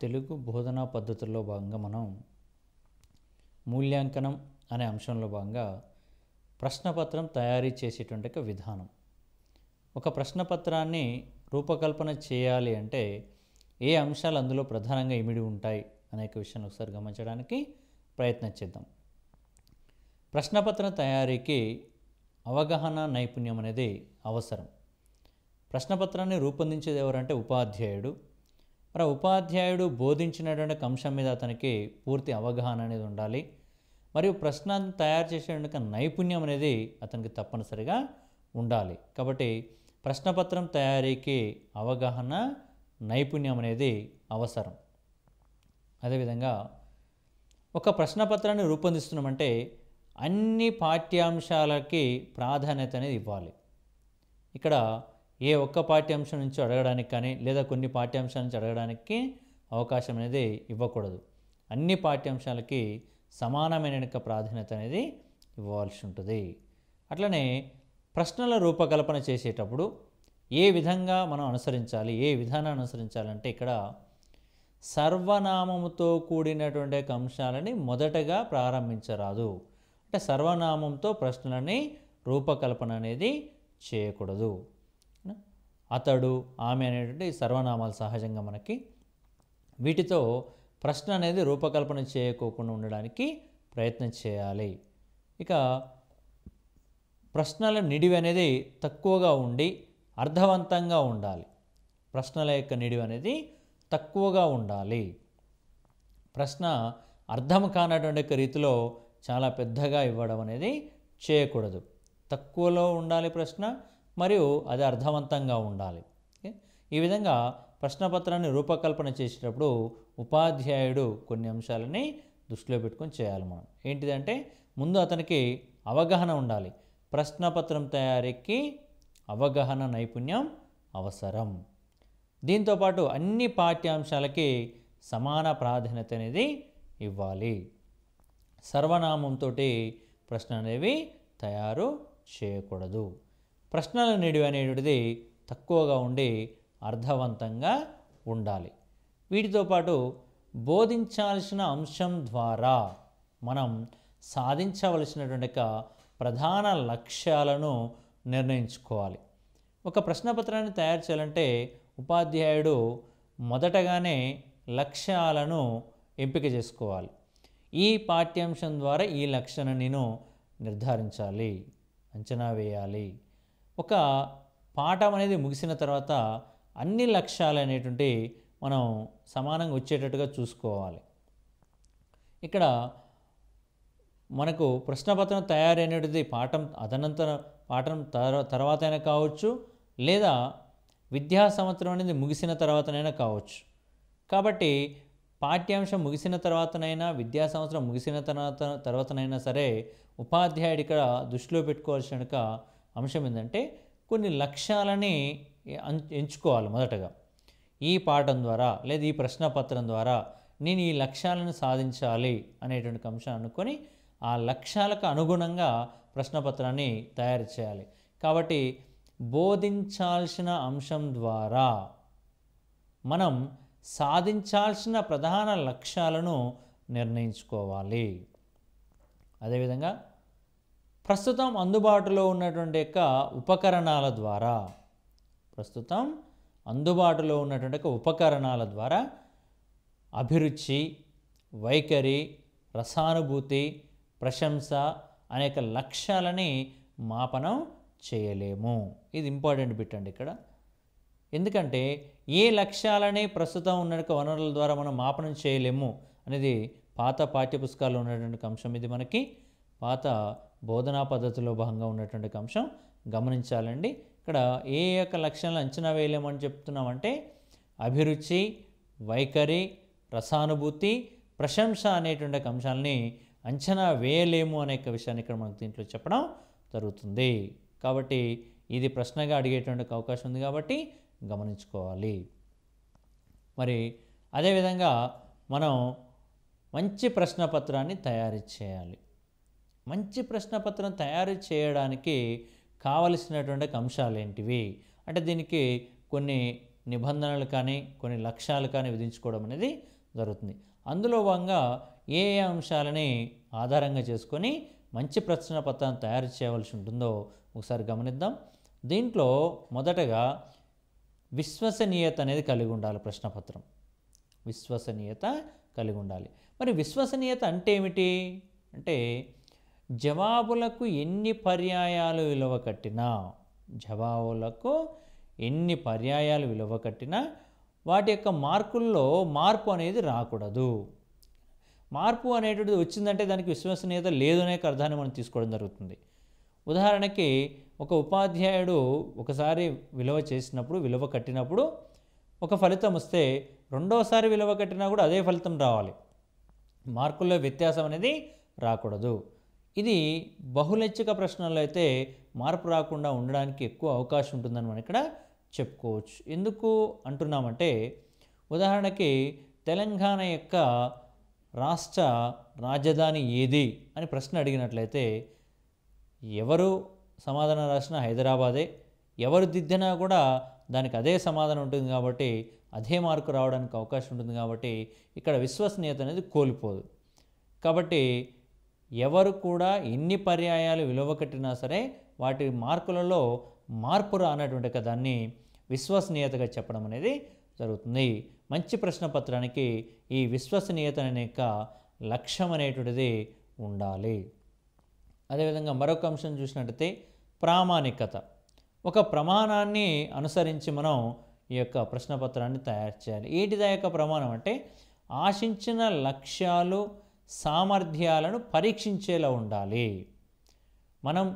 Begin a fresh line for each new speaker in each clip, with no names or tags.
తెలుగు బోధనా పద్ధతుల్లో భాగంగా మనం మూల్యాంకనం అనే అంశంలో భాగంగా ప్రశ్నపత్రం తయారీ చేసేటువంటి ఒక విధానం. ఒక ప్రశ్నపత్రాన్ని రూపకల్పన చేయాలి అంటే ఏ అంశాలు అందులో ప్రధానంగా ఇమిడి ఉంటాయి అనేక విషయాన్ని ఒకసారి గమనించడానికి ప్రయత్నం చేద్దాం. ప్రశ్నపత్రం తయారీకి అవగాహన నైపుణ్యం అనేది అవసరం. ప్రశ్నపత్రాన్ని రూపొందించేది ఎవరంటే ఉపాధ్యాయుడు. మరి ఉపాధ్యాయుడు బోధించినటువంటి అంశం మీద అతనికి పూర్తి అవగాహన అనేది ఉండాలి. మరియు ప్రశ్నను తయారు చేసేటువంటి నైపుణ్యం అనేది అతనికి తప్పనిసరిగా ఉండాలి. కాబట్టి ప్రశ్నపత్రం తయారీకి అవగాహన నైపుణ్యం అనేది అవసరం. అదేవిధంగా ఒక ప్రశ్నపత్రాన్ని రూపొందిస్తున్నామంటే అన్ని పాఠ్యాంశాలకి ప్రాధాన్యత అనేది ఇవ్వాలి. ఇక్కడ ఏ ఒక్క పాఠ్యాంశం నుంచి అడగడానికి కానీ లేదా కొన్ని పాఠ్యాంశాల నుంచి అడగడానికి అవకాశం అనేది ఇవ్వకూడదు. అన్ని పాఠ్యాంశాలకి సమానమైన ప్రాధాన్యత అనేది ఇవ్వాల్సి ఉంటుంది. అట్లనే ప్రశ్నల రూపకల్పన చేసేటప్పుడు ఏ విధంగా మనం అనుసరించాలి, ఏ విధానాన్ని అనుసరించాలంటే ఇక్కడ సర్వనామముతో కూడినటువంటి అంశాలని మొదటగా ప్రారంభించరాదు. అంటే సర్వనామంతో ప్రశ్నలని రూపకల్పన అనేది చేయకూడదు. అతడు, ఆమె అనేటువంటి సర్వనామాలు సహజంగా మనకి, వీటితో ప్రశ్న అనేది రూపకల్పన చేయకోకుండా ఉండడానికి ప్రయత్నం చేయాలి. ఇక ప్రశ్నల నిడివి అనేది తక్కువగా ఉండి అర్థవంతంగా ఉండాలి. ప్రశ్నల యొక్క నిడివి అనేది తక్కువగా ఉండాలి. ప్రశ్న అర్థం కానటువంటి రీతిలో చాలా పెద్దగా ఇవ్వడం అనేది చేయకూడదు. తక్కువలో ఉండాలి ప్రశ్న, మరియు అది అర్థవంతంగా ఉండాలి. ఈ విధంగా ప్రశ్నపత్రాన్ని రూపకల్పన చేసేటప్పుడు ఉపాధ్యాయుడు కొన్ని అంశాలని దృష్టిలో పెట్టుకొని చేయాలి. మనం ఏంటిదంటే ముందు అతనికి అవగాహన ఉండాలి. ప్రశ్నపత్రం తయారీకి అవగాహన నైపుణ్యం అవసరం. దీంతోపాటు అన్ని పాఠ్యాంశాలకి సమాన ప్రాధాన్యత అనేది ఇవ్వాలి. సర్వనామంతో ప్రశ్న అనేవి తయారు చేయకూడదు. ప్రశ్నల నిడివి అనేటిది తక్కువగా ఉండి అర్థవంతంగా ఉండాలి. వీటితో పాటు బోధించాల్సిన అంశం ద్వారా మనం సాధించవలసినటువంటి ప్రధాన లక్ష్యాలను నిర్ణయించుకోవాలి. ఒక ప్రశ్నపత్రాన్ని తయారు చేయాలంటే ఉపాధ్యాయుడు మొదటగానే లక్ష్యాలను ఎంపిక చేసుకోవాలి. ఈ పాఠ్యాంశం ద్వారా ఈ లక్ష్యాన్ని నేను నిర్ధారించాలి, అంచనా వేయాలి. ఒక పాఠం అనేది ముగిసిన తర్వాత అన్ని లక్ష్యాలు అనేటువంటి మనం సమానంగా వచ్చేటట్టుగా చూసుకోవాలి. ఇక్కడ మనకు ప్రశ్నపత్రం తయారైనది పాఠం తర్వాత అయినా కావచ్చు, లేదా విద్యా సంవత్సరం అనేది ముగిసిన తర్వాతనైనా కావచ్చు. కాబట్టి పాఠ్యాంశం ముగిసిన తర్వాతనైనా, విద్యా సంవత్సరం ముగిసిన తర్వాతనైనా సరే ఉపాధ్యాయుడు ఇక్కడ దృష్టిలో పెట్టుకోవాల్సిన అంశం ఏంటంటే కొన్ని లక్ష్యాలని ఎంచుకోవాలి. మొదటగా ఈ పాఠం ద్వారా లేదా ఈ ప్రశ్నపత్రం ద్వారా నేను ఈ లక్ష్యాలను సాధించాలి అనేటువంటి అంశాన్ని అనుకొని ఆ లక్ష్యాలకు అనుగుణంగా ప్రశ్నపత్రాన్ని తయారు చేయాలి. కాబట్టి బోధించాల్సిన అంశం ద్వారా మనం సాధించాల్సిన ప్రధాన లక్ష్యాలను నిర్ణయించుకోవాలి. అదేవిధంగా ప్రస్తుతం అందుబాటులో ఉన్నటువంటి ఉపకరణాల ద్వారా అభిరుచి, వైఖరి, రసానుభూతి, ప్రశంస అనేక లక్ష్యాలని మాపనం చేయలేము. ఇది ఇంపార్టెంట్ బిట్ అండి ఇక్కడ. ఎందుకంటే ఏ లక్ష్యాలని ప్రస్తుతం ఉన్న వనరుల ద్వారా మనం మాపనం చేయలేము అనేది పాత పాఠ్యపుస్తకాల్లో ఉన్నటువంటి అంశం. ఇది మనకి పాత బోధనా పద్ధతిలో భాగంగా ఉన్నటువంటి అంశం గమనించాలండి. ఇక్కడ ఏ యొక్క లక్ష్యాలను అంచనా వేయలేమని చెప్తున్నామంటే అభిరుచి, వైఖరి, రసానుభూతి, ప్రశంస అనేటువంటి అంశాలని అంచనా వేయలేము అనే విషయాన్ని ఇక్కడ మనకు దీంట్లో చెప్పడం జరుగుతుంది. కాబట్టి ఇది ప్రశ్నగా అడిగేటువంటి అవకాశం ఉంది కాబట్టి గమనించుకోవాలి. మరి అదేవిధంగా మనం మంచి ప్రశ్నపత్రాన్ని తయారు చేయాలి. మంచి ప్రశ్నపత్రం తయారు చేయడానికి కావలసినటువంటి అంశాలు ఏంటివి అంటే దీనికి కొన్ని నిబంధనలు కానీ కొన్ని లక్ష్యాలు కానీ విధించుకోవడం అనేది జరుగుతుంది. అందులో భాగంగా ఏ ఏ అంశాలని ఆధారంగా చేసుకొని మంచి ప్రశ్న పత్రాన్ని తయారు చేయవలసి ఉంటుందో ఒకసారి గమనిద్దాం. దీంట్లో మొదటగా విశ్వసనీయత అనేది కలిగి ఉండాలి. ప్రశ్నపత్రం విశ్వసనీయత కలిగి ఉండాలి. మరి విశ్వసనీయత అంటే ఏమిటి అంటే జవాబులకు ఎన్ని పర్యాయాలు విలువ కట్టినా వాటి యొక్క మార్కుల్లో మార్పు అనేది రాకూడదు. మార్పు అనేటువంటిది వచ్చిందంటే దానికి విశ్వసనీయత లేదనే అర్థాన్ని మనం తీసుకోవడం జరుగుతుంది. ఉదాహరణకి ఒక ఉపాధ్యాయుడు ఒకసారి విలువ కట్టినప్పుడు ఒక ఫలితం వస్తే రెండోసారి విలువ కట్టినా కూడా అదే ఫలితం రావాలి. మార్కుల్లో వ్యత్యాసం అనేది రాకూడదు. ఇది బహుళైచ్ఛిక ప్రశ్నల్లో అయితే మార్పు రాకుండా ఉండడానికి ఎక్కువ అవకాశం ఉంటుందని మనం ఇక్కడ చెప్పుకోవచ్చు. ఎందుకు అంటున్నామంటే ఉదాహరణకి తెలంగాణ యొక్క రాష్ట్ర రాజధాని ఏది అని ప్రశ్న అడిగినట్లయితే ఎవరు సమాధానం రాసినా హైదరాబాదే, ఎవరు దిద్దినా కూడా దానికి అదే సమాధానం ఉంటుంది కాబట్టి అదే మార్కు రావడానికి అవకాశం ఉంటుంది. కాబట్టి ఇక్కడ విశ్వసనీయత అనేది కోల్పోదు. కాబట్టి ఎవరు కూడా ఎన్ని పర్యాయాలు విలువ కట్టినా సరే వాటి మార్కులలో మార్పు రానటువంటి దాన్ని విశ్వసనీయతగా చెప్పడం అనేది జరుగుతుంది. మంచి ప్రశ్న పత్రానికి ఈ విశ్వసనీయత అనే యొక్క లక్ష్యం అనేటువంటిది ఉండాలి. అదేవిధంగా మరొక అంశం చూసినట్టయితే ప్రామాణికత. ఒక ప్రమాణాన్ని అనుసరించి మనం ఈ యొక్క ప్రశ్నపత్రాన్ని తయారు చేయాలి. ఏంటిదా యొక్క ప్రమాణం అంటే ఆశించిన లక్ష్యాలు సామర్థ్యాలను పరీక్షించేలా ఉండాలి. మనం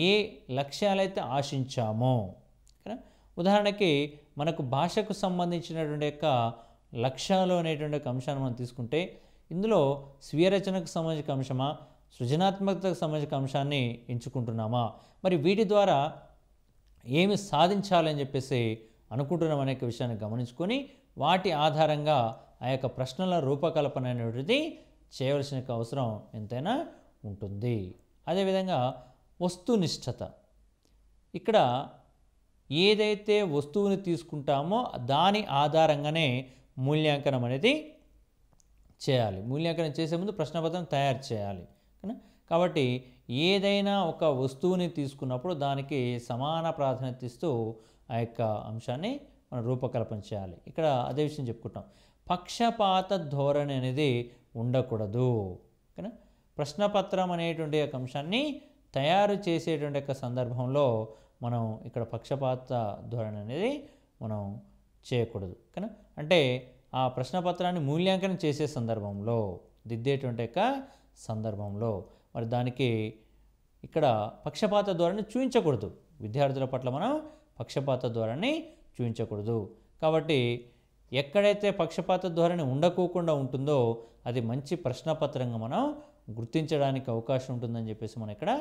ఏ లక్ష్యాలైతే ఆశించామో, ఉదాహరణకి మనకు భాషకు సంబంధించినటువంటి యొక్క లక్ష్యాలు అనేటువంటి ఒక అంశాన్ని మనం తీసుకుంటే ఇందులో స్వీయ రచనకు సంబంధించిన అంశమా, సృజనాత్మకతకు సంబంధించిన అంశాన్ని ఎంచుకుంటున్నామా, మరి వీటి ద్వారా ఏమి సాధించాలని చెప్పేసి అనుకుంటున్నాం అనే విషయాన్ని గమనించుకొని వాటి ఆధారంగా ఆ యొక్క ప్రశ్నల రూపకల్పన అనేటిది చేయవలసిన అవసరం ఎంతైనా ఉంటుంది. అదేవిధంగా వస్తునిష్టత. ఇక్కడ ఏదైతే వస్తువుని తీసుకుంటామో దాని ఆధారంగానే మూల్యాంకనం అనేది చేయాలి. మూల్యాంకనం చేసే ముందు ప్రశ్నపత్రం తయారు చేయాలి. కాబట్టి ఏదైనా ఒక వస్తువుని తీసుకున్నప్పుడు దానికి సమాన ప్రాధాన్యత ఇస్తూ ఆ యొక్క అంశాన్ని మనం రూపకల్పన చేయాలి. ఇక్కడ అదే విషయం చెప్పుకుంటాం. పక్షపాత ధోరణి అనేది ఉండకూడదు. ఓకేనా. ప్రశ్నపత్రం అనేటువంటి ఒక అంశాన్ని తయారు చేసేటువంటి యొక్క సందర్భంలో మనం ఇక్కడ పక్షపాత ధోరణి అనేది మనం చేయకూడదు. ఓకేనా. అంటే ఆ ప్రశ్నపత్రాన్ని మూల్యాంకనం చేసే సందర్భంలో, దిద్దేటువంటి యొక్క సందర్భంలో మరి దానికి ఇక్కడ పక్షపాత ధోరణి చూపించకూడదు. విద్యార్థుల పట్ల మనం పక్షపాత ధోరణి చూపించకూడదు. కాబట్టి ఎక్కడైతే పక్షపాత ధోరణి ఉండకోకుండా ఉంటుందో అది మంచి ప్రశ్నపత్రంగా మనం గుర్తించడానికి అవకాశం ఉంటుందని చెప్పేసి మనం ఇక్కడ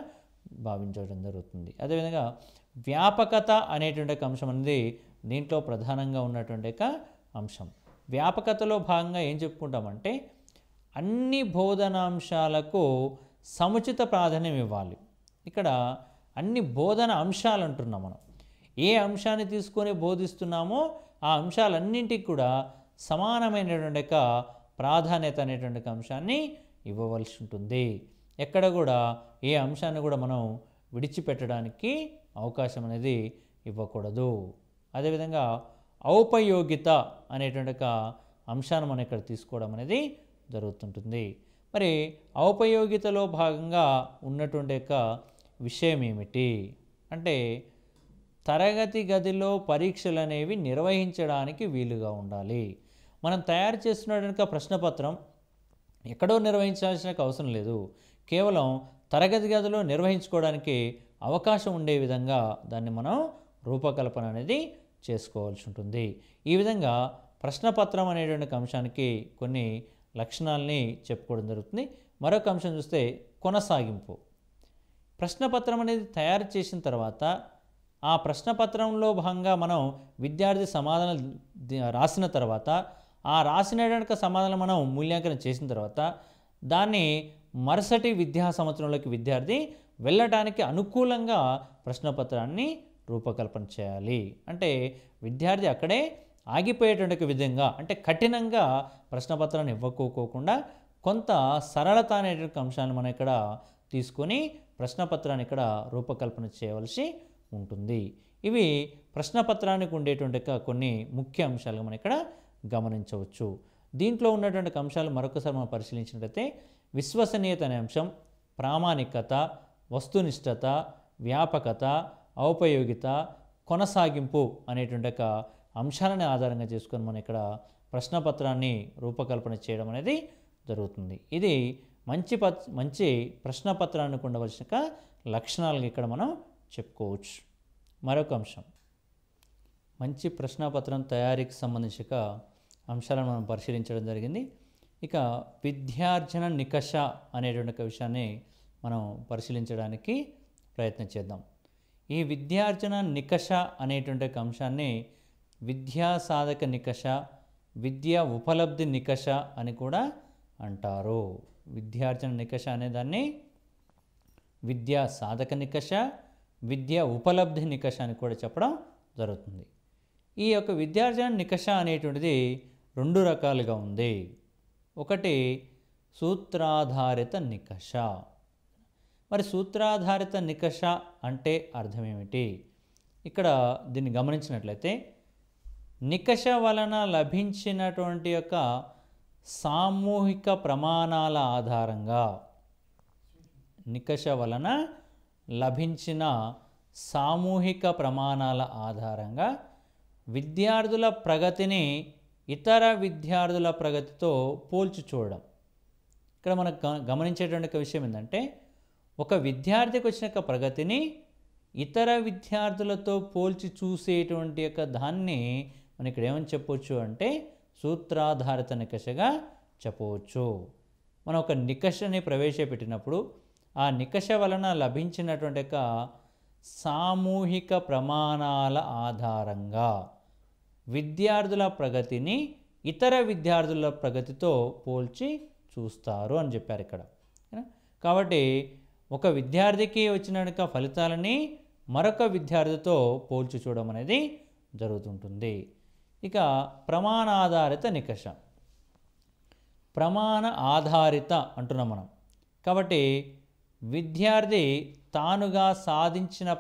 భావించడం జరుగుతుంది. అదేవిధంగా వ్యాపకత అనేటువంటి అంశం అనేది దీంట్లో ప్రధానంగా ఉన్నటువంటి ఒక అంశం. వ్యాపకతలో భాగంగా ఏం చెప్పుకుంటామంటే అన్ని బోధనాంశాలకు సముచిత ప్రాధాన్యం ఇవ్వాలి. ఇక్కడ అన్ని బోధన అంశాలు అంటున్నాం మనం. ఏ అంశాన్ని తీసుకొని బోధిస్తున్నామో ఆ అంశాలన్నింటికి కూడా సమానమైనటువంటి ప్రాధాన్యత అనేటువంటి అంశాన్ని ఇవ్వవలసి ఉంటుంది. ఎక్కడ కూడా ఏ అంశాన్ని కూడా మనం విడిచిపెట్టడానికి అవకాశం అనేది ఇవ్వకూడదు. అదేవిధంగా ఔపయోగిత అనేటువంటి అంశాన్ని మనం ఇక్కడ తీసుకోవడం అనేది జరుగుతుంటుంది. మరి ఔపయోగితలో భాగంగా ఉన్నటువంటి యొక్క విషయం ఏమిటి అంటే తరగతి గదిలో పరీక్షలు అనేవి నిర్వహించడానికి వీలుగా ఉండాలి. మనం తయారు చేస్తున్నటువంటి ప్రశ్నపత్రం ఎక్కడో నిర్వహించాల్సిన అవసరం లేదు. కేవలం తరగతి గదిలో నిర్వహించుకోవడానికి అవకాశం ఉండే విధంగా దాన్ని మనం రూపకల్పన అనేది చేసుకోవాల్సి ఉంటుంది. ఈ విధంగా ప్రశ్నపత్రం అనేటువంటి అంశానికి కొన్ని లక్షణాలని చెప్పుకోవడం జరుగుతుంది. మరొక అంశం చూస్తే కొనసాగింపు. ప్రశ్నపత్రం అనేది తయారు చేసిన తర్వాత ఆ ప్రశ్నపత్రంలో భాగంగా మనం విద్యార్థి సమాధానాలు రాసిన తర్వాత ఆ రాసినటువంటి సమాధానం మనం మూల్యాంకనం చేసిన తర్వాత దాన్ని మరుసటి విద్యా సంవత్సరంలోకి విద్యార్థి వెళ్ళటానికి అనుకూలంగా ప్రశ్నపత్రాన్ని రూపకల్పన చేయాలి. అంటే విద్యార్థి అక్కడే ఆగిపోయేటువంటి విధంగా, అంటే కఠినంగా ప్రశ్నపత్రాన్ని ఇవ్వకోకుండా కొంత సరళత అనేటువంటి అంశాన్ని మనం ఇక్కడ తీసుకొని ప్రశ్నపత్రాన్ని ఇక్కడ రూపకల్పన చేయవలసి ఉంటుంది. ఇవి ప్రశ్నపత్రానికి ఉండేటువంటి కొన్ని ముఖ్య అంశాలుగా మనం ఇక్కడ గమనించవచ్చు. దీంట్లో ఉన్నటువంటి అంశాలు మరొకసారి మనం పరిశీలించినట్లయితే విశ్వసనీయత అనే అంశం, ప్రామాణికత, వస్తునిష్టత, వ్యాపకత, ఔపయోగిత, కొనసాగింపు అనేటువంటి అంశాలను ఆధారంగా చేసుకొని మనం ఇక్కడ ప్రశ్నపత్రాన్ని రూపకల్పన చేయడం అనేది జరుగుతుంది. ఇది మంచి ప్రశ్నపత్రానికి ఉండవలసిన లక్షణాలుగా ఇక్కడ మనం చెప్పుకోవచ్చు. మరొక అంశం, మంచి ప్రశ్నపత్రం తయారీకి సంబంధించిన అంశాలను మనం పరిశీలించడం జరిగింది. ఇక విద్యార్జన నికష అనేటువంటి విషయాన్ని మనం పరిశీలించడానికి ప్రయత్నం చేద్దాం. ఈ విద్యార్జన నికష అనేటువంటి అంశాన్ని విద్యా సాధక నికష, విద్యా ఉపలబ్ధి నికష అని కూడా అంటారు. విద్యార్జన నికష అనేదాన్ని విద్యా సాధక నికష, విద్యా ఉపలబ్ధి నికష అని కూడా చెప్పడం జరుగుతుంది. ఈ యొక్క విద్యార్జన నికష అనేటువంటిది 2 రకాలుగా ఉంది. ఒకటి సూత్రాధారిత నికష. మరి సూత్రాధారిత నికష అంటే అర్థం ఏమిటి? ఇక్కడ దీన్ని గమనించినట్లయితే నికష వలన లభించినటువంటి యొక్క సామూహిక ప్రమాణాల ఆధారంగా, నికష వలన లభించిన సామూహిక ప్రమాణాల ఆధారంగా విద్యార్థుల ప్రగతిని ఇతర విద్యార్థుల ప్రగతితో పోల్చి చూడడం. ఇక్కడ మనకు గమనించేటువంటి విషయం ఏంటంటే ఒక విద్యార్థికి వచ్చిన ప్రగతిని ఇతర విద్యార్థులతో పోల్చి చూసేటువంటి యొక్క దాన్ని మనం ఇక్కడ ఏమని చెప్పవచ్చు అంటే సూత్రాధారిత నికషగా చెప్పవచ్చు. మనం ఒక నికషని ప్రవేశపెట్టినప్పుడు ఆ నికష వలన లభించినటువంటి యొక్క సామూహిక ప్రమాణాల ఆధారంగా విద్యార్థుల ప్రగతిని ఇతర విద్యార్థుల ప్రగతితో పోల్చి చూస్తారు అని చెప్పారు ఇక్కడ. కాబట్టి ఒక విద్యార్థికి వచ్చిన ఫలితాలని మరొక విద్యార్థితో పోల్చి చూడడం అనేది జరుగుతుంటుంది. ఇక ప్రమాణాధారిత నికష, ప్రమాణ ఆధారిత అంటున్నాం మనం. కాబట్టి విద్యార్థి తానుగా సాధించిన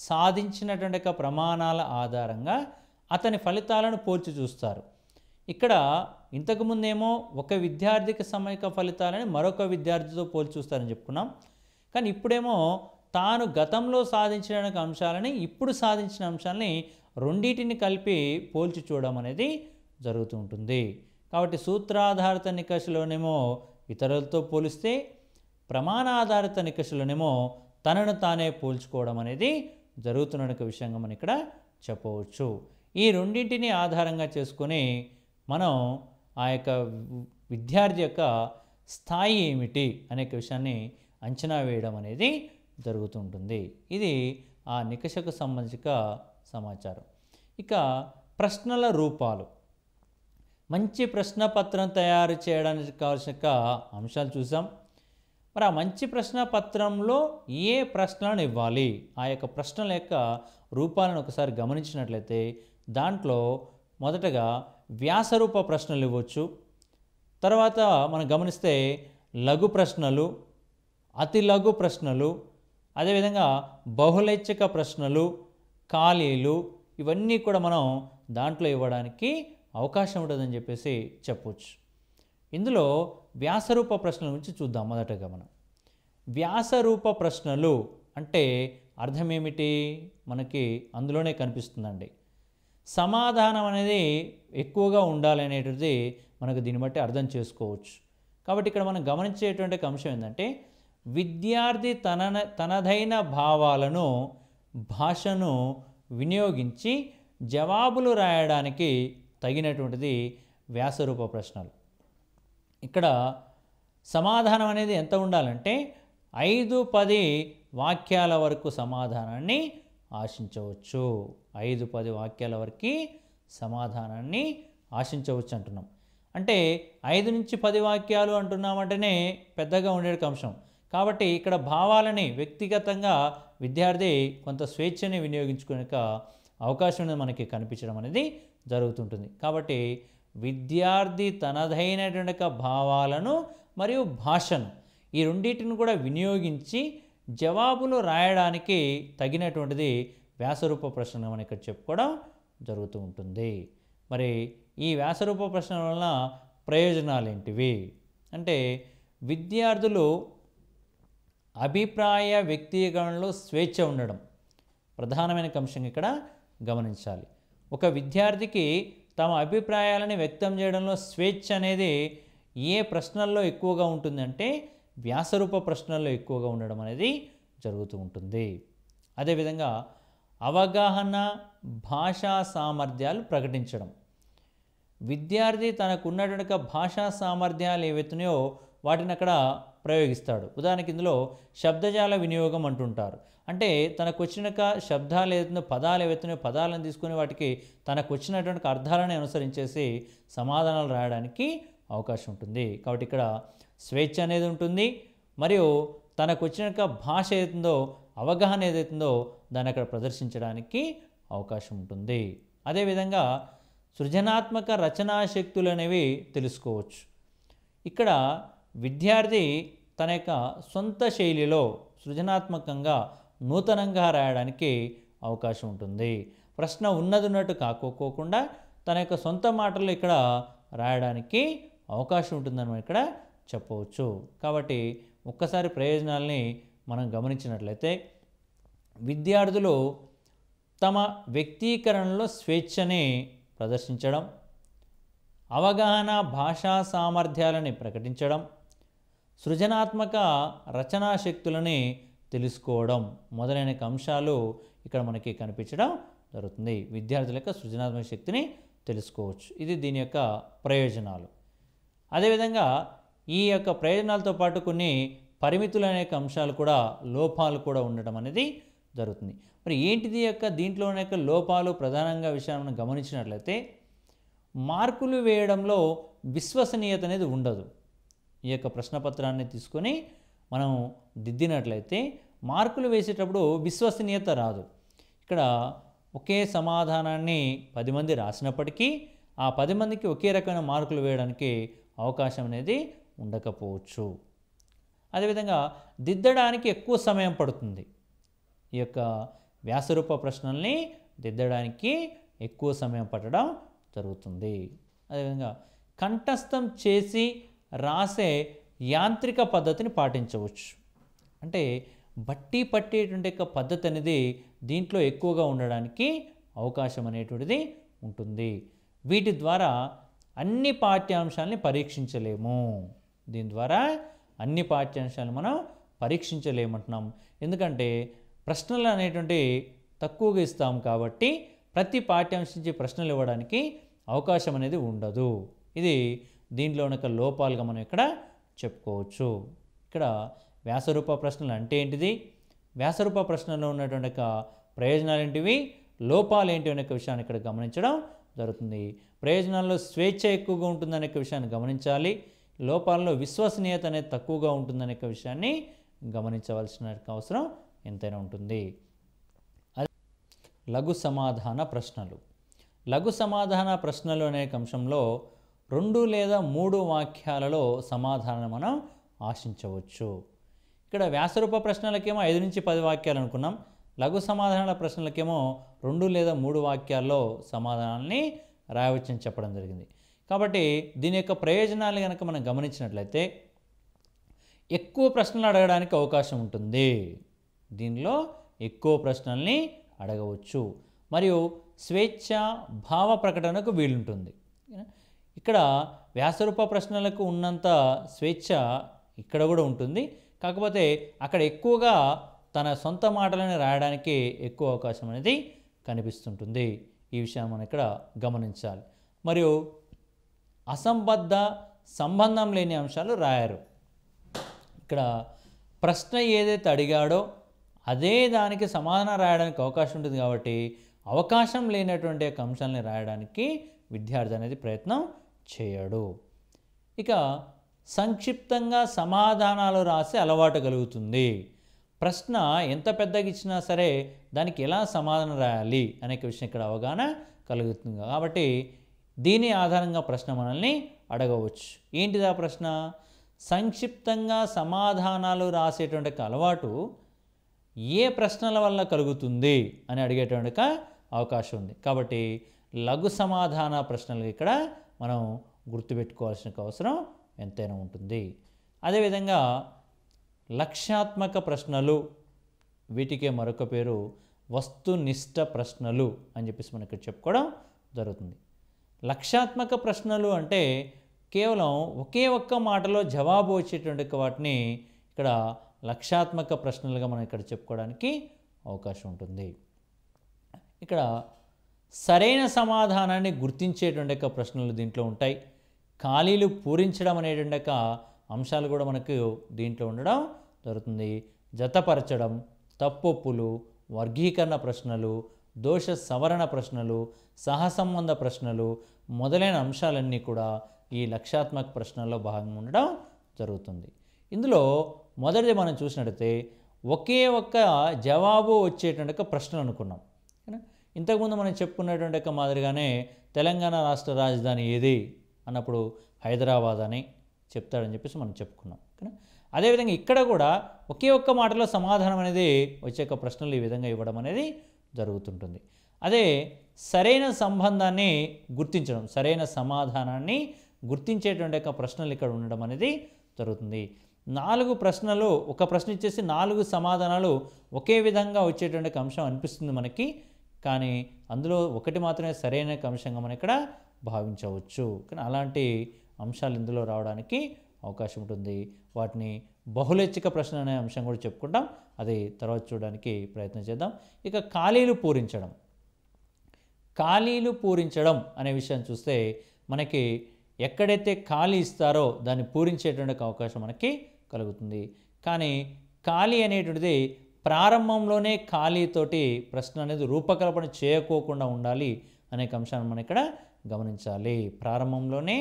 సాధించినటువంటి ప్రమాణాల ఆధారంగా అతని ఫలితాలను పోల్చి చూస్తారు. ఇక్కడ ఇంతకుముందేమో ఒక విద్యార్థికి సమయక ఫలితాలని మరొక విద్యార్థితో పోల్చి చూస్తారని చెప్పుకున్నాం. కానీ ఇప్పుడేమో తాను గతంలో సాధించిన అంశాలని ఇప్పుడు సాధించిన అంశాలని రెండింటిని కలిపి పోల్చి చూడడం అనేది జరుగుతూ ఉంటుంది. కాబట్టి సూత్రాధారిత నికషలోనేమో ఇతరులతో పోలిస్తే, ప్రమాణాధారిత నికషలోనేమో తనను తానే పోల్చుకోవడం అనేది జరుగుతున్న విషయంగా మనం ఇక్కడ చెప్పవచ్చు. ఈ రెండింటిని ఆధారంగా చేసుకొని మనం ఆ యొక్క విద్యార్థి యొక్క స్థాయి ఏమిటి అనే విషయాన్ని అంచనా వేయడం అనేది జరుగుతుంటుంది. ఇది ఆ నికషకు సంబంధించిన సమాచారం. ఇక ప్రశ్నల రూపాలు, మంచి ప్రశ్నపత్రం తయారు చేయడానికి కావాల్సిన అంశాలు చూసాం. మరి ఆ మంచి ప్రశ్నపత్రంలో ఏ ప్రశ్నలను ఇవ్వాలి, ఆ యొక్క ప్రశ్నల యొక్క రూపాలను ఒకసారి గమనించినట్లయితే దాంట్లో మొదటగా వ్యాసరూప ప్రశ్నలు ఇవ్వచ్చు. తర్వాత మనం గమనిస్తే లఘు ప్రశ్నలు, అతి లఘు ప్రశ్నలు, అదేవిధంగా బహుళైచ్ఛిక ప్రశ్నలు, ఖాళీలు, ఇవన్నీ కూడా మనం దాంట్లో ఇవ్వడానికి అవకాశం ఉంటుందని చెప్పేసి చెప్పవచ్చు. ఇందులో వ్యాసరూప ప్రశ్నల గురించి చూద్దాం. మొదటగా మనం వ్యాసరూప ప్రశ్నలు అంటే అర్థం ఏమిటి మనకి అందులోనే కనిపిస్తుందండి. సమాధానం అనేది ఎక్కువగా ఉండాలనేటిది మనకు దీన్ని బట్టి అర్థం చేసుకోవచ్చు. కాబట్టి ఇక్కడ మనం గమనించేటువంటి అంశం ఏంటంటే విద్యార్థి తనదైన భావాలను, భాషను వినియోగించి జవాబులు రాయడానికి తగినటువంటిది వ్యాసరూప ప్రశ్నలు. ఇక్కడ సమాధానం అనేది ఎంత ఉండాలంటే 5-10 వాక్యాల వరకు సమాధానాన్ని ఆశించవచ్చు. 5-10 వాక్యాల వరకు సమాధానాన్ని ఆశించవచ్చు అంటున్నాం. అంటే 5-10 వాక్యాలు అంటున్నామంటేనే పెద్దగా ఉండే అంశం. కాబట్టి ఇక్కడ భావాలని వ్యక్తిగతంగా విద్యార్థి కొంత స్వేచ్ఛని వినియోగించుకునే అవకాశం అనేది మనకి కనిపించడం అనేది జరుగుతుంటుంది. కాబట్టి విద్యార్థి తనదైనటువంటి భావాలను మరియు భాషను ఈ రెండింటిని కూడా వినియోగించి జవాబులు రాయడానికి తగినటువంటిది వ్యాసరూప ప్రశ్నలు మనం ఇక్కడ చెప్పుకోవడం జరుగుతూ ఉంటుంది. మరి ఈ వ్యాసరూప ప్రశ్నల వలన ప్రయోజనాలు ఏంటివి అంటే, విద్యార్థులు అభిప్రాయ వ్యక్తీకరణలో స్వేచ్ఛ ఉండడం ప్రధానమైన అంశం ఇక్కడ గమనించాలి. ఒక విద్యార్థికి తమ అభిప్రాయాలను వ్యక్తం చేయడంలో స్వేచ్ఛ అనేది ఏ ప్రశ్నల్లో ఎక్కువగా ఉంటుందంటే వ్యాసరూప ప్రశ్నల్లో ఎక్కువగా ఉండడం అనేది జరుగుతూ ఉంటుంది. అదేవిధంగా అవగాహన భాషా సామర్థ్యాలు ప్రకటించడం, విద్యార్థి తనకున్నటువంటి భాషా సామర్థ్యాలు ఏవైతున్నాయో వాటిని అక్కడ ప్రయోగిస్తాడు. ఉదాహరణకి ఇందులో శబ్దజాల వినియోగం అంటుంటారు. అంటే తనకు వచ్చిన శబ్దాలు ఏదైతుందో పదాలు ఏవైతున్నాయో పదాలను తీసుకొని వాటికి తనకు వచ్చినటువంటి అర్థాలను అనుసరించేసి సమాధానాలు రాయడానికి అవకాశం ఉంటుంది. కాబట్టి ఇక్కడ స్వేచ్ఛ అనేది ఉంటుంది. మరియు తనకు వచ్చిన భాష ఏదైతుందో అవగాహన ఏదైతుందో దాన్ని అక్కడ ప్రదర్శించడానికి అవకాశం ఉంటుంది. అదేవిధంగా సృజనాత్మక రచనా శక్తులు అనేవి తెలుసుకోవచ్చు. ఇక్కడ విద్యార్థి తన యొక్క సొంత శైలిలో సృజనాత్మకంగా నూతనంగా రాయడానికి అవకాశం ఉంటుంది. ప్రశ్న ఉన్నట్టు కాకోకుండా తన యొక్క సొంత మాటల్లో ఇక్కడ రాయడానికి అవకాశం ఉంటుందని మనం ఇక్కడ చెప్పవచ్చు. కాబట్టి ఒక్కసారి ప్రయోజనాల్ని మనం గమనించినట్లయితే విద్యార్థులు తమ వ్యక్తీకరణలో స్వేచ్ఛని ప్రదర్శించడం, అవగాహన భాషా సామర్థ్యాలని ప్రకటించడం, సృజనాత్మక రచనా శక్తులని తెలుసుకోవడం మొదలైన అంశాలు ఇక్కడ మనకి కనిపించడం జరుగుతుంది. విద్యార్థుల యొక్క సృజనాత్మక శక్తిని తెలుసుకోవచ్చు. ఇది దీని యొక్క ప్రయోజనాలు. అదేవిధంగా ఈ యొక్క ప్రయోజనాలతో పాటు కొన్ని పరిమితులు అనే అంశాలు కూడా లోపాలు కూడా ఉండడం అనేది జరుగుతుంది. మరి ఏంటిది యొక్క దీంట్లోనే యొక్క లోపాలు ప్రధానంగా విషయాన్ని మనం గమనించినట్లయితే మార్కులు వేయడంలో విశ్వసనీయత అనేది ఉండదు. ఈ యొక్క ప్రశ్నపత్రాన్ని తీసుకొని మనం దిద్దినట్లయితే మార్కులు వేసేటప్పుడు విశ్వసనీయత రాదు. ఇక్కడ ఒకే సమాధానాన్ని 10 మంది రాసినప్పటికీ ఆ 10 మందికి ఒకే రకమైన మార్కులు వేయడానికి అవకాశం అనేది ఉండకపోవచ్చు. అదేవిధంగా దిద్దడానికి ఎక్కువ సమయం పడుతుంది. ఈ యొక్క వ్యాసరూప ప్రశ్నల్ని దిద్దడానికి ఎక్కువ సమయం పట్టడం జరుగుతుంది. అదేవిధంగా కంఠస్థం చేసి రాసే యాంత్రిక పద్ధతిని పాటించవచ్చు. అంటే బట్టి పట్టేటువంటి యొక్క పద్ధతి అనేది దీంట్లో ఎక్కువగా ఉండడానికి అవకాశం అనేటువంటిది ఉంటుంది. వీటి ద్వారా అన్ని పాఠ్యాంశాలని పరీక్షించలేము. దీని ద్వారా అన్ని పాఠ్యాంశాలను మనం పరీక్షించలేమంటున్నాం. ఎందుకంటే ప్రశ్నలు అనేటువంటి తక్కువగా ఇస్తాం కాబట్టి ప్రతి పాఠ్యాంశం నుంచి ప్రశ్నలు ఇవ్వడానికి అవకాశం అనేది ఉండదు. ఇది దీంట్లో ఉన్న లోపాలుగా మనం ఇక్కడ చెప్పుకోవచ్చు. ఇక్కడ వ్యాసరూప ప్రశ్నలు అంటే ఏంటిది, వ్యాసరూప ప్రశ్నలో ఉన్నటువంటి ప్రయోజనాలు ఏంటివి, లోపాలు ఏంటి అనే విషయాన్ని ఇక్కడ గమనించడం జరుగుతుంది. ప్రయోజనాల్లో స్వేచ్ఛ ఎక్కువగా ఉంటుందనే విషయాన్ని గమనించాలి. లోపాలలో విశ్వసనీయత అనేది తక్కువగా ఉంటుందనే విషయాన్ని గమనించవలసిన అవసరం ఎంతైనా ఉంటుంది. లఘు సమాధాన ప్రశ్నలు. లఘు సమాధాన ప్రశ్నలు అనే అంశంలో 2 లేదా 3 వాక్యాలలో సమాధానం మనం ఆశించవచ్చు. ఇక్కడ వ్యాసరూప ప్రశ్నలకేమో 5 నుంచి 10 వాక్యాలు అనుకున్నాం. లఘు సమాధానాల ప్రశ్నలకేమో 2 లేదా 3 వాక్యాల్లో సమాధానాన్ని రాయవచ్చని చెప్పడం జరిగింది. కాబట్టి దీని యొక్క ప్రయోజనాలు కనుక మనం గమనించినట్లయితే ఎక్కువ ప్రశ్నలు అడగడానికి అవకాశం ఉంటుంది. దీనిలో ఎక్కువ ప్రశ్నల్ని అడగవచ్చు. మరియు స్వేచ్ఛ భావ ప్రకటనకు వీలుంటుంది. ఇక్కడ వ్యాసరూప ప్రశ్నలకు ఉన్నంత స్వేచ్ఛ ఇక్కడ కూడా ఉంటుంది. కాకపోతే అక్కడ ఎక్కువగా తన సొంత మాటలను రాయడానికి ఎక్కువ అవకాశం అనేది కనిపిస్తుంటుంది. ఈ విషయాన్ని మనం ఇక్కడ గమనించాలి. మరియు అసంబద్ధ సంబంధం లేని అంశాలు రాయరు. ఇక్కడ ప్రశ్న ఏదైతే అడిగాడో అదే దానికి సమాధానం రాయడానికి అవకాశం ఉంటుంది. కాబట్టి అవకాశం లేనటువంటి అంశాలని రాయడానికి విద్యార్థి అనేది ప్రయత్నం చేయడు. ఇక సంక్షిప్తంగా సమాధానాలు రాసే అలవాటు కలుగుతుంది. ప్రశ్న ఎంత పెద్దగా ఇచ్చినా సరే దానికి ఎలా సమాధానం రాయాలి అనే విషయం ఇక్కడ అవగాహన కలుగుతుంది. కాబట్టి దీని ఆధారంగా ప్రశ్న మనల్ని అడగవచ్చు. ఏంటిది ఆ ప్రశ్న? సంక్షిప్తంగా సమాధానాలు రాసేటువంటి అలవాటు ఏ ప్రశ్నల వల్ల కలుగుతుంది అని అడిగేటువంటి అవకాశం ఉంది. కాబట్టి లఘు సమాధాన ప్రశ్నలు ఇక్కడ మనం గుర్తుపెట్టుకోవాల్సిన అవసరం ఎంతైనా ఉంటుంది. అదేవిధంగా లక్ష్యాత్మక ప్రశ్నలు, వీటికే మరొక పేరు వస్తునిష్ట ప్రశ్నలు అని చెప్పేసి మనం ఇక్కడ చెప్పుకోవడం జరుగుతుంది. లక్ష్యాత్మక ప్రశ్నలు అంటే కేవలం ఒకే ఒక్క మాటలో జవాబు వచ్చేటువంటి వాటిని ఇక్కడ లక్ష్యాత్మక ప్రశ్నలుగా మనం ఇక్కడ చెప్పుకోవడానికి అవకాశం ఉంటుంది. ఇక్కడ సరైన సమాధానాన్ని గుర్తించేటువంటి ప్రశ్నలు దీంట్లో ఉంటాయి. ఖాళీలు పూరించడం అనేటువంటి అంశాలు కూడా మనకు దీంట్లో ఉండడం జరుగుతుంది. జతపరచడం, తప్పొప్పులు, వర్గీకరణ ప్రశ్నలు, దోష సవరణ ప్రశ్నలు, సహసంబంధ ప్రశ్నలు మొదలైన అంశాలన్నీ కూడా ఈ లక్ష్యాత్మక ప్రశ్నల్లో భాగంగా ఉండడం జరుగుతుంది. ఇందులో మొదటిది మనం చూసినట్టయితే ఒకే ఒక్క జవాబు వచ్చేటువంటి ప్రశ్నలు అనుకున్నాం. ఇంతకుముందు మనం చెప్పుకున్నటువంటి మాదిరిగానే తెలంగాణ రాష్ట్ర రాజధాని ఏది అన్నప్పుడు హైదరాబాద్ అని చెప్తాడని చెప్పేసి మనం చెప్పుకున్నాం. అదేవిధంగా ఇక్కడ కూడా ఒకే ఒక్క మాటలో సమాధానం అనేది వచ్చే ప్రశ్నలు ఈ విధంగా ఇవ్వడం అనేది జరుగుతుంటుంది. అదే సరైన సంబంధాన్ని గుర్తించడం, సరైన సమాధానాన్ని గుర్తించేటువంటి ప్రశ్నలు ఇక్కడ ఉండడం అనేది జరుగుతుంది. 4 ప్రశ్నలు, ఒక ప్రశ్న ఇచ్చేసి 4 సమాధానాలు ఒకే విధంగా వచ్చేటువంటి అంశం అనిపిస్తుంది మనకి. కానీ అందులో ఒకటి మాత్రమే సరైన అంశంగా మనం ఇక్కడ భావించవచ్చు. కానీ అలాంటి అంశాలు ఇందులో రావడానికి అవకాశం ఉంటుంది. వాటిని బహుళైచ్ఛిక ప్రశ్న అనే అంశం కూడా చెప్పుకుంటాం. అది తర్వాత చూడడానికి ప్రయత్నం చేద్దాం. ఇక ఖాళీలు పూరించడం. ఖాళీలు పూరించడం అనే విషయం చూస్తే మనకి ఎక్కడైతే ఖాళీ ఇస్తారో దాన్ని పూరించేటువంటి అవకాశం మనకి కలుగుతుంది. కానీ ఖాళీ అనేటువంటిది ప్రారంభంలోనే ఖాళీతోటి ప్రశ్న అనేది రూపకల్పన చేయకోకుండా ఉండాలి అనే అంశాన్ని మనం ఇక్కడ గమనించాలి. ప్రారంభంలోనే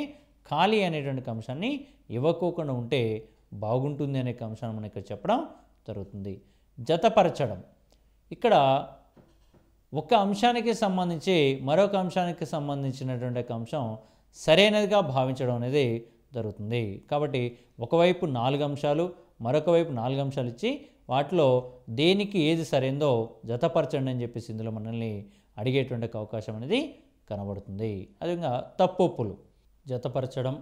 ఖాళీ అనేటువంటి అంశాన్ని ఇవ్వకోకుండా ఉంటే బాగుంటుంది అనే అంశాన్ని మనం ఇక్కడ చెప్పడం జరుగుతుంది. జతపరచడం. ఇక్కడ ఒక అంశానికి సంబంధించి మరొక అంశానికి సంబంధించినటువంటి అంశం సరైనదిగా భావించడం అనేది జరుగుతుంది. కాబట్టి ఒకవైపు 4 అంశాలు, మరొక వైపు 4 అంశాలు ఇచ్చి వాటిలో దేనికి ఏది సరైందో జతపరచండి అని చెప్పేసి ఇందులో మనల్ని అడిగేటువంటి అవకాశం అనేది కనబడుతుంది. అదేవిధంగా తప్పొప్పులు. జతపరచడం,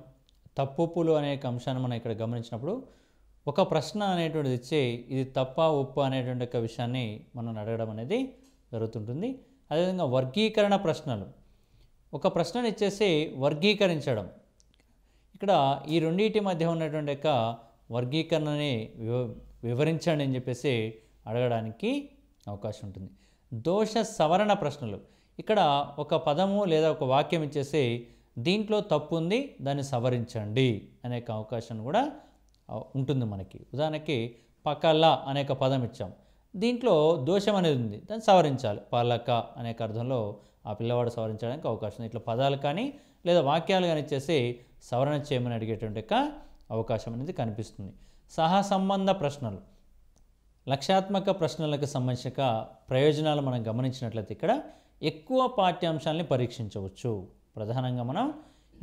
తప్పొప్పులు అనే అంశాన్ని మనం ఇక్కడ గమనించినప్పుడు ఒక ప్రశ్న అనేటువంటిది ఇచ్చి ఇది తప్ప ఒప్పు అనేటువంటి విషయాన్ని మనం అడగడం అనేది జరుగుతుంటుంది. అదేవిధంగా వర్గీకరణ ప్రశ్నలు. ఒక ప్రశ్నను ఇచ్చేసి వర్గీకరించడం. ఇక్కడ ఈ రెండింటి మధ్య ఉన్నటువంటి వర్గీకరణని వివరించండి అని చెప్పేసి అడగడానికి అవకాశం ఉంటుంది. దోష సవరణ ప్రశ్నలు. ఇక్కడ ఒక పదము లేదా ఒక వాక్యం ఇచ్చేసి దీంట్లో తప్పు ఉంది, దాన్ని సవరించండి అనే అవకాశం కూడా ఉంటుంది మనకి. ఉదాహరణకి పకల అనే పదం ఇచ్చాం, దీంట్లో దోషం అనేది ఉంది, దాన్ని సవరించాలి. పలక అనే అర్థంలో ఆ పిల్లవాడు సవరించడానికి అవకాశం ఉంది. ఇట్లా పదాలు కానీ లేదా వాక్యాలు కానీ ఇచ్చేసి సవరణ చేయమని అడిగేటువంటి అవకాశం అనేది కనిపిస్తుంది. సహసంబంధ ప్రశ్నలు. లక్ష్యాత్మక ప్రశ్నలకు సంబంధించిన ప్రయోజనాలు మనం గమనించినట్లయితే ఇక్కడ ఎక్కువ పాఠ్యాంశాలని పరీక్షించవచ్చు. ప్రధానంగా మనం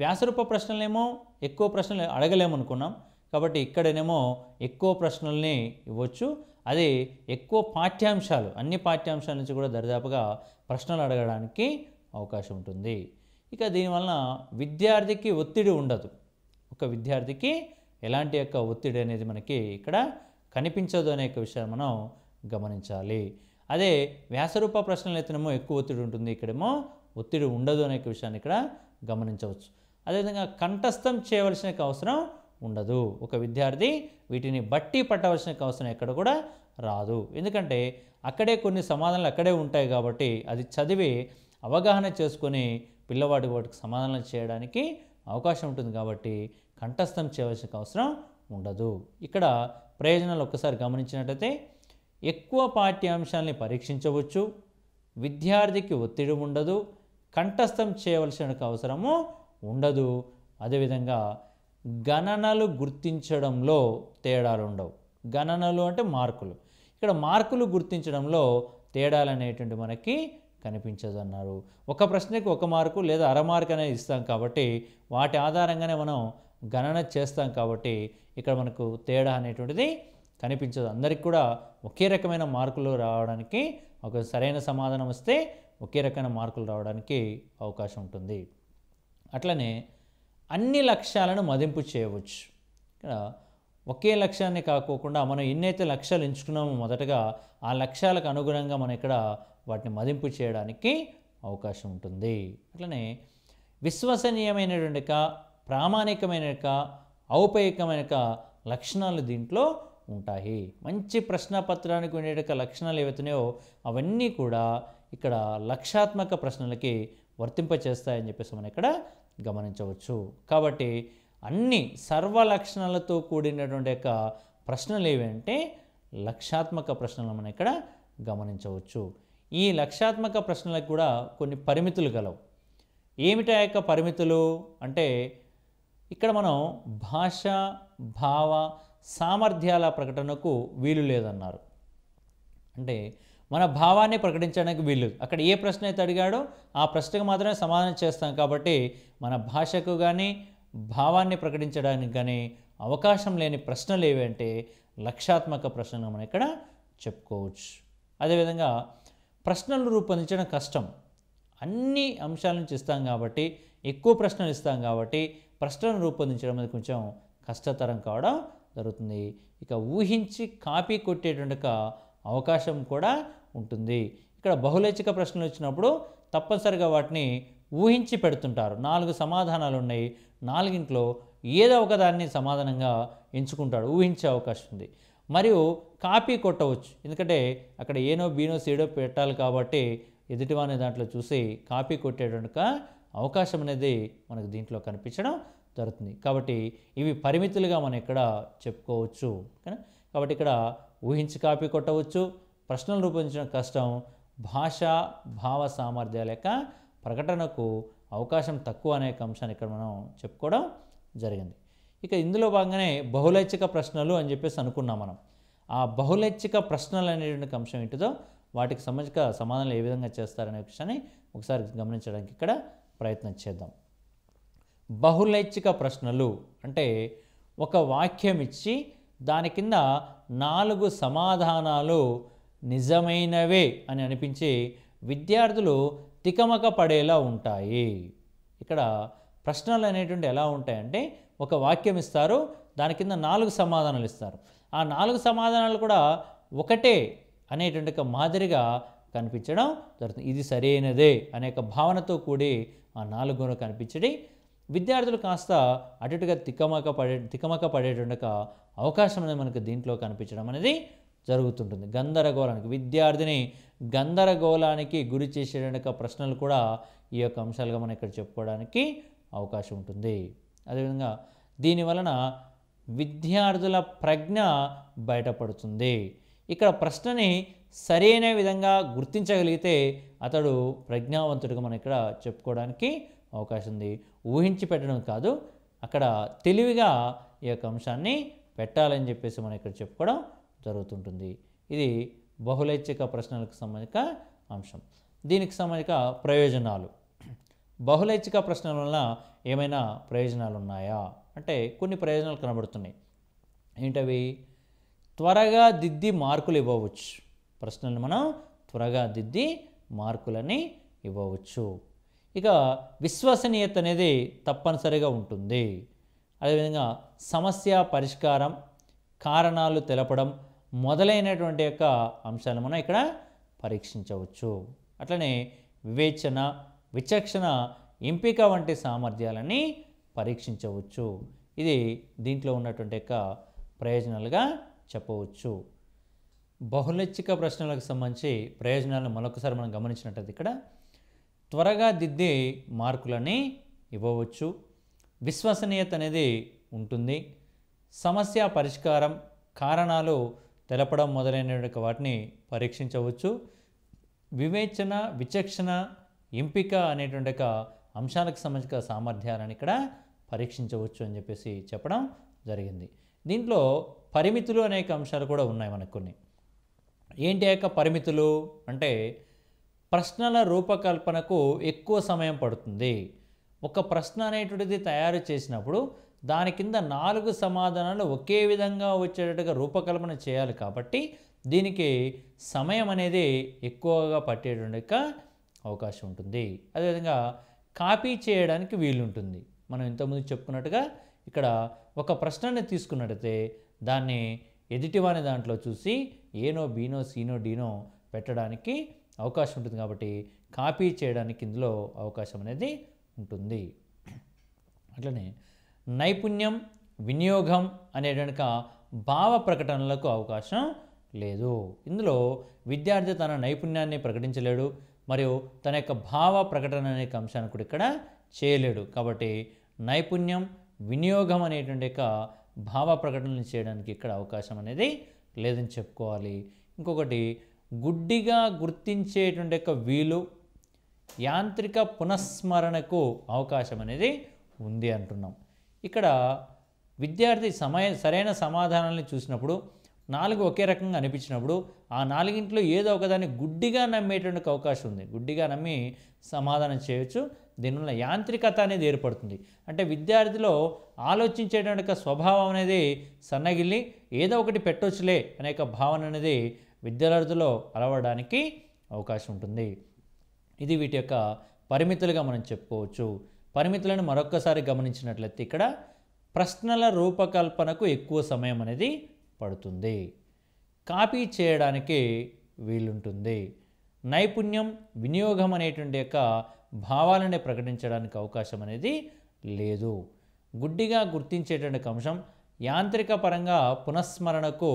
వ్యాసరూప ప్రశ్నలేమో ఎక్కువ ప్రశ్నలు అడగలేమనుకున్నాం. కాబట్టి ఇక్కడనేమో ఎక్కువ ప్రశ్నల్ని ఇవ్వచ్చు. అదే ఎక్కువ పాఠ్యాంశాలు, అన్ని పాఠ్యాంశాల నుంచి కూడా దరిదాపుగా ప్రశ్నలు అడగడానికి అవకాశం ఉంటుంది. ఇక దీనివలన విద్యార్థికి ఒత్తిడి ఉండదు. ఒక విద్యార్థికి ఎలాంటి ఒత్తిడి అనేది మనకి ఇక్కడ కనిపించదు అనే విషయాన్ని మనం గమనించాలి. అదే వ్యాసరూప ప్రశ్నలు అయితేనేమో ఎక్కువ ఒత్తిడి ఉంటుంది, ఇక్కడేమో ఒత్తిడి ఉండదు అనే విషయాన్ని ఇక్కడ గమనించవచ్చు. అదేవిధంగా కంఠస్థం చేయవలసిన అవసరం ఉండదు. ఒక విద్యార్థి వీటిని బట్టి పట్టవలసిన అవసరం ఎక్కడ కూడా రాదు. ఎందుకంటే అక్కడే కొన్ని సమాధానాలు అక్కడే ఉంటాయి కాబట్టి అది చదివి అవగాహన చేసుకొని పిల్లవాడి వాటికి సమాధానాలు చేయడానికి అవకాశం ఉంటుంది. కాబట్టి కంఠస్థం చేయవలసిన అవసరం ఉండదు. ఇక్కడ ప్రయోజనాలు ఒక్కసారి గమనించినట్లయితే ఎక్కువ పాఠ్యాంశాలని పరీక్షించవచ్చు, విద్యార్థికి ఒత్తిడి ఉండదు, కంఠస్థం చేయవలసిన అవసరము ఉండదు. అదేవిధంగా గణనలు గుర్తించడంలో తేడాలు ఉండవు. గణనలు అంటే మార్కులు. ఇక్కడ మార్కులు గుర్తించడంలో తేడాలు అనేటువంటి మనకి కనిపించదు అన్నారు. ఒక ప్రశ్నకి 1 మార్కు లేదా అర మార్క్ అనేది ఇస్తాం కాబట్టి వాటి ఆధారంగానే మనం గణన చేస్తాం కాబట్టి ఇక్కడ మనకు తేడా అనేటువంటిది కనిపించదు. అందరికి కూడా ఒకే రకమైన మార్కులు రావడానికి, ఒక సరైన సమాధానం వస్తే ఒకే రకమైన మార్కులు రావడానికి అవకాశం ఉంటుంది. అట్లనే అన్ని లక్ష్యాలను మదింపు చేయవచ్చు. ఇక్కడ ఒకే లక్ష్యాన్ని కాకోకుండా మనం ఎన్నైతే లక్ష్యాలు ఎంచుకున్నామో మొదటగా ఆ లక్ష్యాలకు అనుగుణంగా మనం ఇక్కడ వాటిని మదింపు చేయడానికి అవకాశం ఉంటుంది. అట్లనే విశ్వసనీయమైనటువంటి ప్రామాణికమైన ఔపయోగికమైన లక్షణాలు దీంట్లో ఉంటాయి. మంచి ప్రశ్నపత్రానికి ఉండే లక్షణాలు ఏవైతున్నాయో అవన్నీ కూడా ఇక్కడ లక్ష్యాత్మక ప్రశ్నలకి వర్తింపచేస్తాయని చెప్పేసి మనం ఇక్కడ గమనించవచ్చు. కాబట్టి అన్ని సర్వ లక్షణాలతో కూడినటువంటి ప్రశ్నలు ఏవంటే లక్ష్యాత్మక ప్రశ్నలు మనం ఇక్కడ గమనించవచ్చు. ఈ లక్ష్యాత్మక ప్రశ్నలకు కూడా కొన్ని పరిమితులు గలవు. ఏమిటా యొక్క పరిమితులు అంటే ఇక్కడ మనం భాష, భావ, సామర్థ్యాల ప్రకటనకు వీలు లేదన్నారు. అంటే మన భావాన్ని ప్రకటించడానికి వీలు. అక్కడ ఏ ప్రశ్న అయితే అడిగాడో ఆ ప్రశ్నకు మాత్రమే సమాధానం చేస్తాం కాబట్టి మన భాషకు కానీ భావాన్ని ప్రకటించడానికి కానీ అవకాశం లేని ప్రశ్నలు ఏవంటే లక్ష్యాత్మక ప్రశ్నలు మనం ఇక్కడ చెప్పుకోవచ్చు. అదేవిధంగా ప్రశ్నలు రూపొందించడం కష్టం. అన్ని అంశాల నుంచి ఇస్తాం కాబట్టి, ఎక్కువ ప్రశ్నలు ఇస్తాం కాబట్టి ప్రశ్నలను రూపొందించడం అనేది కొంచెం కష్టతరం కావడం జరుగుతుంది. ఇక ఊహించి కాపీ కొట్టేటువంటి అవకాశం కూడా ఉంటుంది. ఇక్కడ బహుళైచ్ఛిక ప్రశ్నలు వచ్చినప్పుడు తప్పనిసరిగా వాటిని ఊహించి పెడుతుంటారు. 4 సమాధానాలు ఉన్నాయి, 4ంట్లో ఏదో ఒకదాన్ని సమాధానంగా ఎంచుకుంటాడు, ఊహించే అవకాశం ఉంది. మరియు కాపీ కొట్టవచ్చు, ఎందుకంటే అక్కడ ఏనో బీనో సీడో పెట్టాలి కాబట్టి ఎదుటివాని దాంట్లో చూసి కాపీ కొట్టేటువంటి అవకాశం అనేది మనకు దీంట్లో కనిపించడం జరుగుతుంది. కాబట్టి ఇవి పరిమితులుగా మనం ఇక్కడ చెప్పుకోవచ్చు. కాబట్టి ఇక్కడ ఊహించి కాపీ కొట్టవచ్చు, ప్రశ్నలు రూపొందించడం కష్టం, భాష, భావ సామర్థ్యాల యొక్క ప్రకటనకు అవకాశం తక్కువ అనే అంశాన్ని ఇక్కడ మనం చెప్పుకోవడం జరిగింది. ఇక ఇందులో భాగంగానే బహుళైచ్ఛిక ప్రశ్నలు అని చెప్పేసి అనుకున్నాం మనం. ఆ బహుళైచ్ఛిక ప్రశ్నలు అనేటువంటి అంశం ఏంటిదో వాటికి సంబంధించిన సమాధానాలు ఏ విధంగా చేస్తారనే విషయాన్ని ఒకసారి గమనించడానికి ఇక్కడ ప్రయత్నం చేద్దాం. బహుళైచ్ఛిక ప్రశ్నలు అంటే ఒక వాక్యం ఇచ్చి దాని కింద 4 సమాధానాలు నిజమైనవే అని అనిపించి విద్యార్థులు తికమక పడేలా ఉంటాయి. ఇక్కడ ప్రశ్నలు అనేటువంటి ఎలా ఉంటాయంటే ఒక వాక్యం ఇస్తారు, దాని కింద 4 సమాధానాలు ఇస్తారు. ఆ 4 సమాధానాలు కూడా ఒకటే అనేటువంటి మాదిరిగా కనిపించడం జరుగుతుంది. ఇది సరైనదే అనేక భావనతో కూడి ఆ 4 కనిపించడి విద్యార్థులు కాస్త అటుగా తికమక పడేటువంటి అవకాశం అనేది మనకు దీంట్లో కనిపించడం అనేది జరుగుతుంటుంది. గందరగోళానికి విద్యార్థిని గందరగోళానికి గురి చేసేటువంటి ప్రశ్నలు కూడా ఈ యొక్క అంశాలుగా మనం ఇక్కడ చెప్పుకోవడానికి అవకాశం ఉంటుంది. అదేవిధంగా దీనివలన విద్యార్థుల ప్రజ్ఞ బయటపడుతుంది. ఇక్కడ ప్రశ్నని సరైన విధంగా గుర్తించగలిగితే అతడు ప్రజ్ఞావంతుడిగా మనం ఇక్కడ చెప్పుకోవడానికి అవకాశం ఉంది. ఊహించి పెట్టడం కాదు, అక్కడ తెలివిగా ఈ యొక్క అంశాన్ని పెట్టాలని చెప్పేసి మనం ఇక్కడ చెప్పుకోవడం జరుగుతుంటుంది. ఇది బహుళైచ్ఛిక ప్రశ్నలకు సంబంధించిన అంశం. దీనికి సంబంధించిన ప్రయోజనాలు. బహుళైచ్ఛిక ప్రశ్నల వలన ఏమైనా ప్రయోజనాలు ఉన్నాయా అంటే కొన్ని ప్రయోజనాలు కనబడుతున్నాయి. ఏంటవి? త్వరగా దిద్ది మార్కులు ఇవ్వవచ్చు. ప్రశ్నలు మనం త్వరగా దిద్ది మార్కులని ఇవ్వవచ్చు. ఇక విశ్వసనీయత అనేది తప్పనిసరిగా ఉంటుంది. అదేవిధంగా సమస్య పరిష్కారం, కారణాలు తెలపడం మొదలైనటువంటి యొక్క అంశాలు మనం ఇక్కడ పరీక్షించవచ్చు. అట్లనే వివేచన, విచక్షణ, ఎంపిక వంటి సామర్థ్యాలని పరీక్షించవచ్చు. ఇది దీంట్లో ఉన్నటువంటి యొక్క ప్రయోజనాలుగా చెప్పవచ్చు. బహుళైచ్ఛిక ప్రశ్నలకు సంబంధించి ప్రయోజనాలను మరొకసారి మనం గమనించినట్లయితే ఇక్కడ త్వరగా దిద్ది మార్కులని ఇవ్వవచ్చు, విశ్వసనీయత అనేది ఉంటుంది, సమస్య పరిష్కారం, కారణాలు తెలపడం మొదలైన వాటిని పరీక్షించవచ్చు, వివేచన, విచక్షణ, ఎంపిక అనేటువంటి అంశాలకు సంబంధించిన సామర్థ్యాలను ఇక్కడ పరీక్షించవచ్చు అని చెప్పేసి చెప్పడం జరిగింది. దీంట్లో పరిమితులు అనేక అంశాలు కూడా ఉన్నాయి మనకు కొన్ని. ఏంటి యొక్క పరిమితులు అంటే ప్రశ్నల రూపకల్పనకు ఎక్కువ సమయం పడుతుంది. ఒక ప్రశ్న అనేటువంటిది తయారు చేసినప్పుడు దాని కింద 4 సమాధానాలు ఒకే విధంగా వచ్చేటట్టుగా రూపకల్పన చేయాలి కాబట్టి దీనికి సమయం అనేది ఎక్కువగా పట్టేటువంటి అవకాశం ఉంటుంది. అదేవిధంగా కాపీ చేయడానికి వీలుంటుంది. మనం ఇంతకుముందు చెప్పుకున్నట్టుగా ఇక్కడ ఒక ప్రశ్నని తీసుకున్నట్టయితే దాన్ని ఎదుటివాని దాంట్లో చూసి ఏనో బీనో సీనో డీనో పెట్టడానికి అవకాశం ఉంటుంది కాబట్టి కాపీ చేయడానికి ఇందులో అవకాశం అనేది ఉంటుంది. అట్లనే నైపుణ్యం వినియోగం అనేటువంటి భావ ప్రకటనలకు అవకాశం లేదు. ఇందులో విద్యార్థి తన నైపుణ్యాన్ని ప్రకటించలేడు మరియు తన యొక్క భావ ప్రకటన అనే అంశాన్ని కూడా ఇక్కడ చేయలేడు. కాబట్టి నైపుణ్యం వినియోగం అనేటువంటి యొక్క భావ ప్రకటనలు చేయడానికి ఇక్కడ అవకాశం అనేది లేదని చెప్పుకోవాలి. ఇంకొకటి గుడ్డిగా గుర్తించేటువంటి యొక్క వీలు యాంత్రిక పునఃస్మరణకు అవకాశం అనేది ఉంది అంటున్నాం. ఇక్కడ విద్యార్థి సరైన సమాధానాన్ని చూసినప్పుడు 4 ఒకే రకంగా అనిపించినప్పుడు ఆ 4ంట్లో ఏదో ఒకదాన్ని గుడ్డిగా నమ్మేటువంటి అవకాశం ఉంది. గుడ్డిగా నమ్మి సమాధానం చేయొచ్చు. దీనివల్ల యాంత్రికత అనేది ఏర్పడుతుంది. అంటే విద్యార్థిలో ఆలోచించేటువంటి స్వభావం అనేది సన్నగిల్లి ఏదో ఒకటి పెట్టొచ్చులే అనే భావన అనేది విద్యార్థుల్లో అలవడానికి అవకాశం ఉంటుంది. ఇది వీటి యొక్క పరిమితులుగా మనం చెప్పుకోవచ్చు. పరిమితులను మరొక్కసారి గమనించినట్లయితే ఇక్కడ ప్రశ్నల రూపకల్పనకు ఎక్కువ సమయం అనేది పడుతుంది. కాపీ చేయడానికి వీలుంటుంది. నైపుణ్యం వినియోగం అనేటువంటి యొక్క భావాలని ప్రకటించడానికి అవకాశం అనేది లేదు. గుడ్డిగా గుర్తించేటువంటి అంశం యాంత్రిక పరంగా పునఃస్మరణకు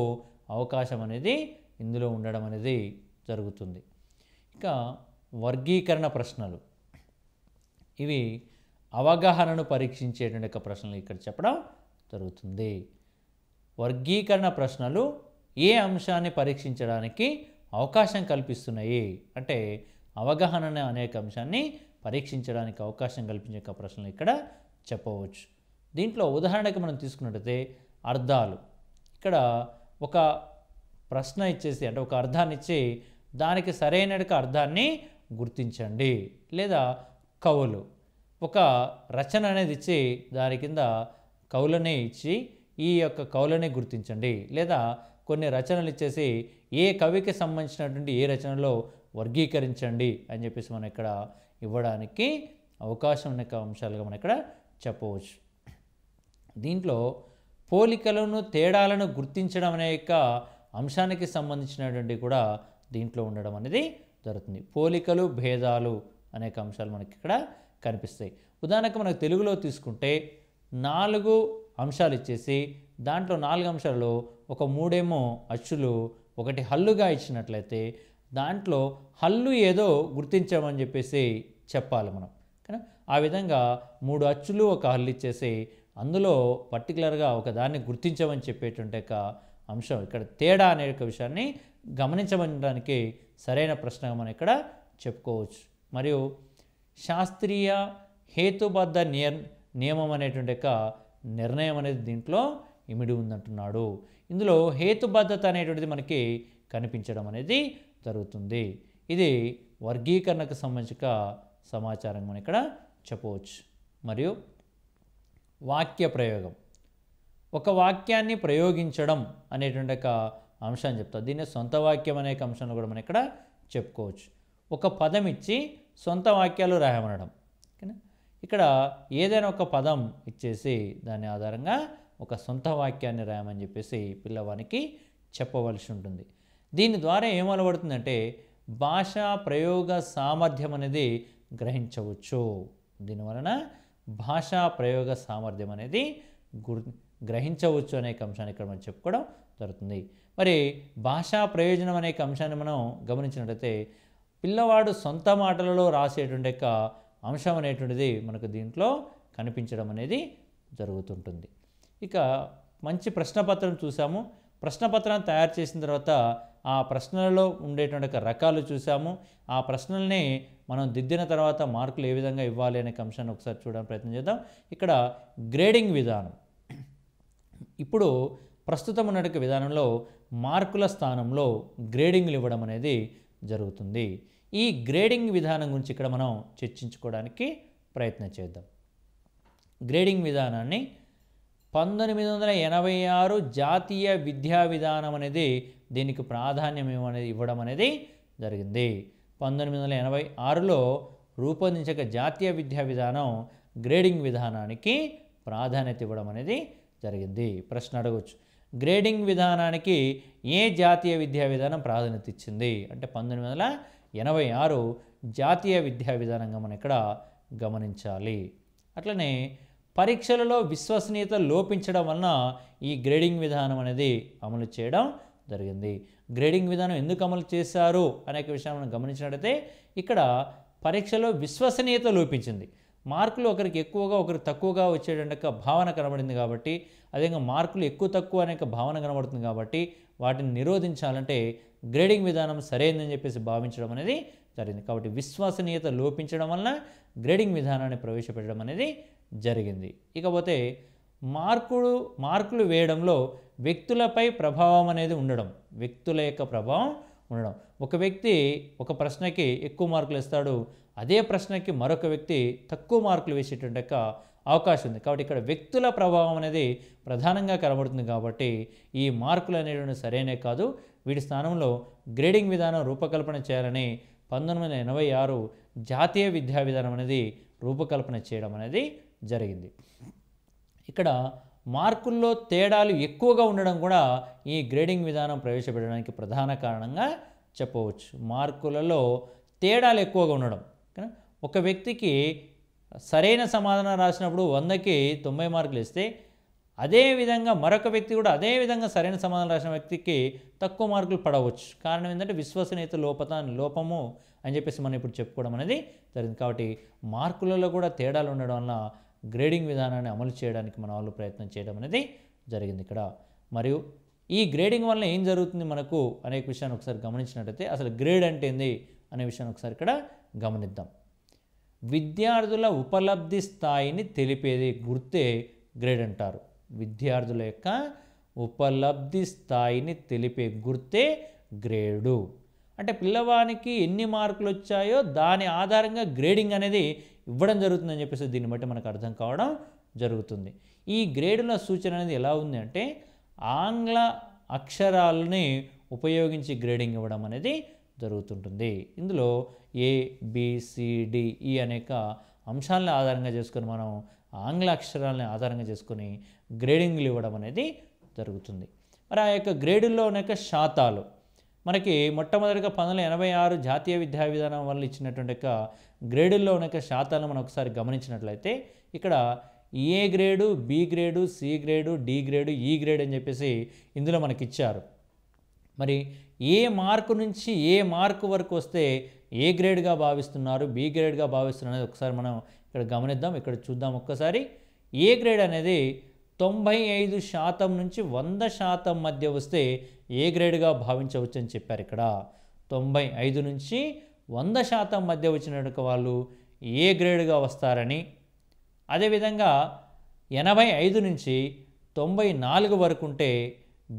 అవకాశం అనేది ఇందులో ఉండడం అనేది జరుగుతుంది. ఇక వర్గీకరణ ప్రశ్నలు, ఇవి అవగాహనను పరీక్షించేటువంటి ఒక ప్రశ్నలు ఇక్కడ చెప్పడం జరుగుతుంది. వర్గీకరణ ప్రశ్నలు ఏ అంశాన్ని పరీక్షించడానికి అవకాశం కల్పిస్తున్నాయి అంటే అవగాహన అనేక అంశాన్ని పరీక్షించడానికి అవకాశం కల్పించే ప్రశ్నలు ఇక్కడ చెప్పవచ్చు. దీంట్లో ఉదాహరణకి మనం తీసుకున్నట్టయితే అర్థాలు. ఇక్కడ ఒక ప్రశ్న ఇచ్చేసి అంటే ఒక అర్థాన్ని ఇచ్చి దానికి సరైన అర్థాన్ని గుర్తించండి. లేదా కవులు, ఒక రచన అనేది ఇచ్చి దాని కింద కవులని ఇచ్చి ఈ యొక్క కవులని గుర్తించండి. లేదా కొన్ని రచనలు ఇచ్చేసి ఏ కవికి సంబంధించినటువంటి ఏ రచనలో వర్గీకరించండి అని చెప్పేసి మనం ఇక్కడ ఇవ్వడానికి అవకాశం ఉన్న అంశాలుగా మనం ఇక్కడ చెప్పవచ్చు. దీంట్లో పోలికలను తేడాలను గుర్తించడం అనే యొక్క అంశానికి సంబంధించినటువంటి కూడా దీంట్లో ఉండడం అనేది జరుగుతుంది. పోలికలు భేదాలు అనేక అంశాలు మనకి ఇక్కడ కనిపిస్తాయి. ఉదాహరణకు మనకు తెలుగులో తీసుకుంటే 4 అంశాలు ఇచ్చేసి దాంట్లో 4 అంశాలలో ఒక 3 ఏమో అచ్చులు ఒకటి హల్లుగా ఇచ్చినట్లయితే దాంట్లో హల్లు ఏదో గుర్తించామని చెప్పేసి చెప్పాలి మనం. కానీ ఆ విధంగా 3 అచ్చులు ఒక హల్లు ఇచ్చేసి అందులో పర్టికులర్గా ఒక దాన్ని గుర్తించమని చెప్పేటువంటి ఒక అంశం ఇక్కడ తేడా అనే ఒక విషయాన్ని గమనించడానికి సరైన ప్రశ్నగా మనం ఇక్కడ చెప్పుకోవచ్చు. మరియు శాస్త్రీయ హేతుబద్ధ నియమం అనేటువంటి ఒక నిర్ణయం అనేది దీంట్లో ఇమిడి ఉందంటున్నాడు. ఇందులో హేతుబద్ధత అనేటువంటిది మనకి కనిపించడం అనేది జరుగుతుంది. ఇది వర్గీకరణకు సంబంధించిన సమాచారం మనం ఇక్కడ చెప్పవచ్చు. మరియు వాక్య ప్రయోగం, ఒక వాక్యాన్ని ప్రయోగించడం అనేటువంటి ఒక అంశాన్ని చెప్తాం. దీన్ని సొంత వాక్యం అనే అంశాన్ని కూడా మనం ఇక్కడ చెప్పుకోవచ్చు. ఒక పదం ఇచ్చి సొంత వాక్యాలు రాయమనడం. ఇక్కడ ఏదైనా ఒక పదం ఇచ్చేసి దాని ఆధారంగా ఒక సొంత వాక్యాన్ని రాయమని చెప్పేసి పిల్లవానికి చెప్పవలసి ఉంటుంది. దీని ద్వారా ఏమలబడుతుందంటే భాషా ప్రయోగ సామర్థ్యం అనేది గ్రహించవచ్చు. దీనివలన భాషా ప్రయోగ సామర్థ్యం అనేది గ్రహించవచ్చు అనే అంశాన్ని ఇక్కడ మనం చెప్పుకోవడం జరుగుతుంది. మరి భాషా ప్రయోజనం అనే అంశాన్ని మనం గమనించినట్లయితే పిల్లవాడు సొంత మాటలలో రాసేటువంటి యొక్క అంశం అనేటువంటిది మనకు దీంట్లో కనిపించడం అనేది జరుగుతుంటుంది. ఇక మంచి ప్రశ్నపత్రం చూసాము. ప్రశ్నపత్రాన్ని తయారు చేసిన తర్వాత ఆ ప్రశ్నలలో ఉండేటువంటి రకాలు చూసాము. ఆ ప్రశ్నల్ని మనం దిద్దిన తర్వాత మార్కులు ఏ విధంగా ఇవ్వాలి అనే అంశాన్ని ఒకసారి చూడడానికి ప్రయత్నం చేద్దాం. ఇక్కడ గ్రేడింగ్ విధానం, ఇప్పుడు ప్రస్తుతం ఉన్నటువంటి విధానంలో మార్కుల స్థానంలో గ్రేడింగ్లు ఇవ్వడం అనేది జరుగుతుంది. ఈ గ్రేడింగ్ విధానం గురించి ఇక్కడ మనం చర్చించుకోవడానికి ప్రయత్నం చేద్దాం. గ్రేడింగ్ విధానాన్ని 1986 జాతీయ విద్యా విధానం అనేది దీనికి ప్రాధాన్యం ఇవ్వడం అనేది జరిగింది. 1986లో రూపొందించక జాతీయ విద్యా విధానం గ్రేడింగ్ విధానానికి ప్రాధాన్యత ఇవ్వడం అనేది జరిగింది. ప్రశ్న అడగవచ్చు, గ్రేడింగ్ విధానానికి ఏ జాతీయ విద్యా విధానం ప్రాధాన్యత ఇచ్చింది అంటే 1986 జాతీయ విద్యా విధానంగా మనం ఇక్కడ గమనించాలి. అట్లనే పరీక్షలలో విశ్వసనీయత లోపించడం వలన ఈ గ్రేడింగ్ విధానం అనేది అమలు చేయడం జరిగింది. గ్రేడింగ్ విధానం ఎందుకు అమలు చేశారు అనేక విషయాన్ని మనం గమనించినట్లయితే ఇక్కడ పరీక్షలో విశ్వసనీయత లోపించింది. మార్కులు ఒకరికి ఎక్కువగా ఒకరికి తక్కువగా వచ్చేటువంటి భావన కనబడింది కాబట్టి, అదేవిధంగా మార్కులు ఎక్కువ తక్కువ అనే భావన కనబడుతుంది కాబట్టి వాటిని నిరోధించాలంటే గ్రేడింగ్ విధానం సరైనదని చెప్పేసి భావించడం అనేది జరిగింది. కాబట్టి విశ్వసనీయత లోపించడం వలన గ్రేడింగ్ విధానాన్ని ప్రవేశపెట్టడం అనేది జరిగింది. ఇకపోతే మార్కులు వేయడంలో వ్యక్తులపై ప్రభావం అనేది ఉండడం, వ్యక్తుల యొక్క ప్రభావం ఉండడం. ఒక వ్యక్తి ఒక ప్రశ్నకి ఎక్కువ మార్కులు ఇస్తాడు, అదే ప్రశ్నకి మరొక వ్యక్తి తక్కువ మార్కులు వేసేటువంటి అవకాశం ఉంది. కాబట్టి ఇక్కడ వ్యక్తుల ప్రభావం అనేది ప్రధానంగా కనబడుతుంది. కాబట్టి ఈ మార్కులు అనేటువంటి సరైనవి కాదు. వీటి స్థానంలో గ్రేడింగ్ విధానం రూపకల్పన చేయాలని 1986 జాతీయ విద్యా విధానం అనేది రూపకల్పన చేయడం అనేది జరిగింది. ఇక్కడ మార్కుల్లో తేడాలు ఎక్కువగా ఉండడం కూడా ఈ గ్రేడింగ్ విధానం ప్రవేశపెట్టడానికి ప్రధాన కారణంగా చెప్పవచ్చు. మార్కులలో తేడాలు ఎక్కువగా ఉండడం, ఒక వ్యక్తికి సరైన సమాధానం రాసినప్పుడు 100కి 90 మార్కులు ఇస్తే, అదేవిధంగా మరొక వ్యక్తి కూడా అదేవిధంగా సరైన సమాధానం రాసిన వ్యక్తికి తక్కువ మార్కులు పడవచ్చు. కారణం ఏంటంటే విశ్వసనీయత లోపము అని చెప్పేసి మనం ఇప్పుడు చెప్పుకోవడం అనేది జరిగింది. కాబట్టి మార్కులలో కూడా తేడాలు ఉండడం వలన గ్రేడింగ్ విధానాన్ని అమలు చేయడానికి మన వాళ్ళు ప్రయత్నం చేయడం అనేది జరిగింది ఇక్కడ. మరియు ఈ గ్రేడింగ్ వల్ల ఏం జరుగుతుంది మనకు అనేక విషయాన్ని ఒకసారి గమనించినట్టయితే అసలు గ్రేడ్ అంటే ఏంది అనే విషయాన్ని ఒకసారి ఇక్కడ గమనిద్దాం. విద్యార్థుల ఉపలబ్ధి స్థాయిని తెలిపేది గుర్తే గ్రేడ్ అంటారు. విద్యార్థుల యొక్క ఉపలబ్ధి స్థాయిని తెలిపే గుర్తే గ్రేడు. అంటే పిల్లవానికి ఎన్ని మార్కులు వచ్చాయో దాని ఆధారంగా గ్రేడింగ్ అనేది ఇవ్వడం జరుగుతుందని చెప్పేసి దీన్ని బట్టి మనకు అర్థం కావడం జరుగుతుంది. ఈ గ్రేడుల సూచన అనేది ఎలా ఉంది అంటే ఆంగ్ల అక్షరాలని ఉపయోగించి గ్రేడింగ్ ఇవ్వడం అనేది జరుగుతుంటుంది. ఇందులో ABCDE అనేక అంశాలను ఆధారంగా చేసుకొని మనం ఆంగ్ల అక్షరాలని ఆధారంగా చేసుకొని గ్రేడింగ్లు ఇవ్వడం అనేది జరుగుతుంది. మరి ఆ యొక్క గ్రేడుల్లో అనేక శాతాలు మనకి మొట్టమొదటిగా 1986 జాతీయ విద్యా విధానం వల్ల ఇచ్చినటువంటి యొక్క గ్రేడుల్లో అనేక శాతాలను మనం ఒకసారి గమనించినట్లయితే ఇక్కడ A grade, B grade, C grade, D grade, E grade అని చెప్పేసి ఇందులో మనకి ఇచ్చారు. మరి ఏ మార్కు నుంచి ఏ మార్కు వరకు వస్తే ఏ గ్రేడ్గా భావిస్తున్నారు, బి గ్రేడ్గా భావిస్తున్నారు అనేది ఒకసారి మనం ఇక్కడ గమనిద్దాం. ఇక్కడ చూద్దాం ఒక్కసారి. ఏ గ్రేడ్ అనేది 95% నుంచి 100% మధ్య వస్తే ఏ గ్రేడ్గా భావించవచ్చు అని చెప్పారు. ఇక్కడ 95 నుంచి 100% మధ్య వచ్చినటువంటి వాళ్ళు ఏ గ్రేడ్గా వస్తారని, అదేవిధంగా 85 నుంచి 94 వరకు ఉంటే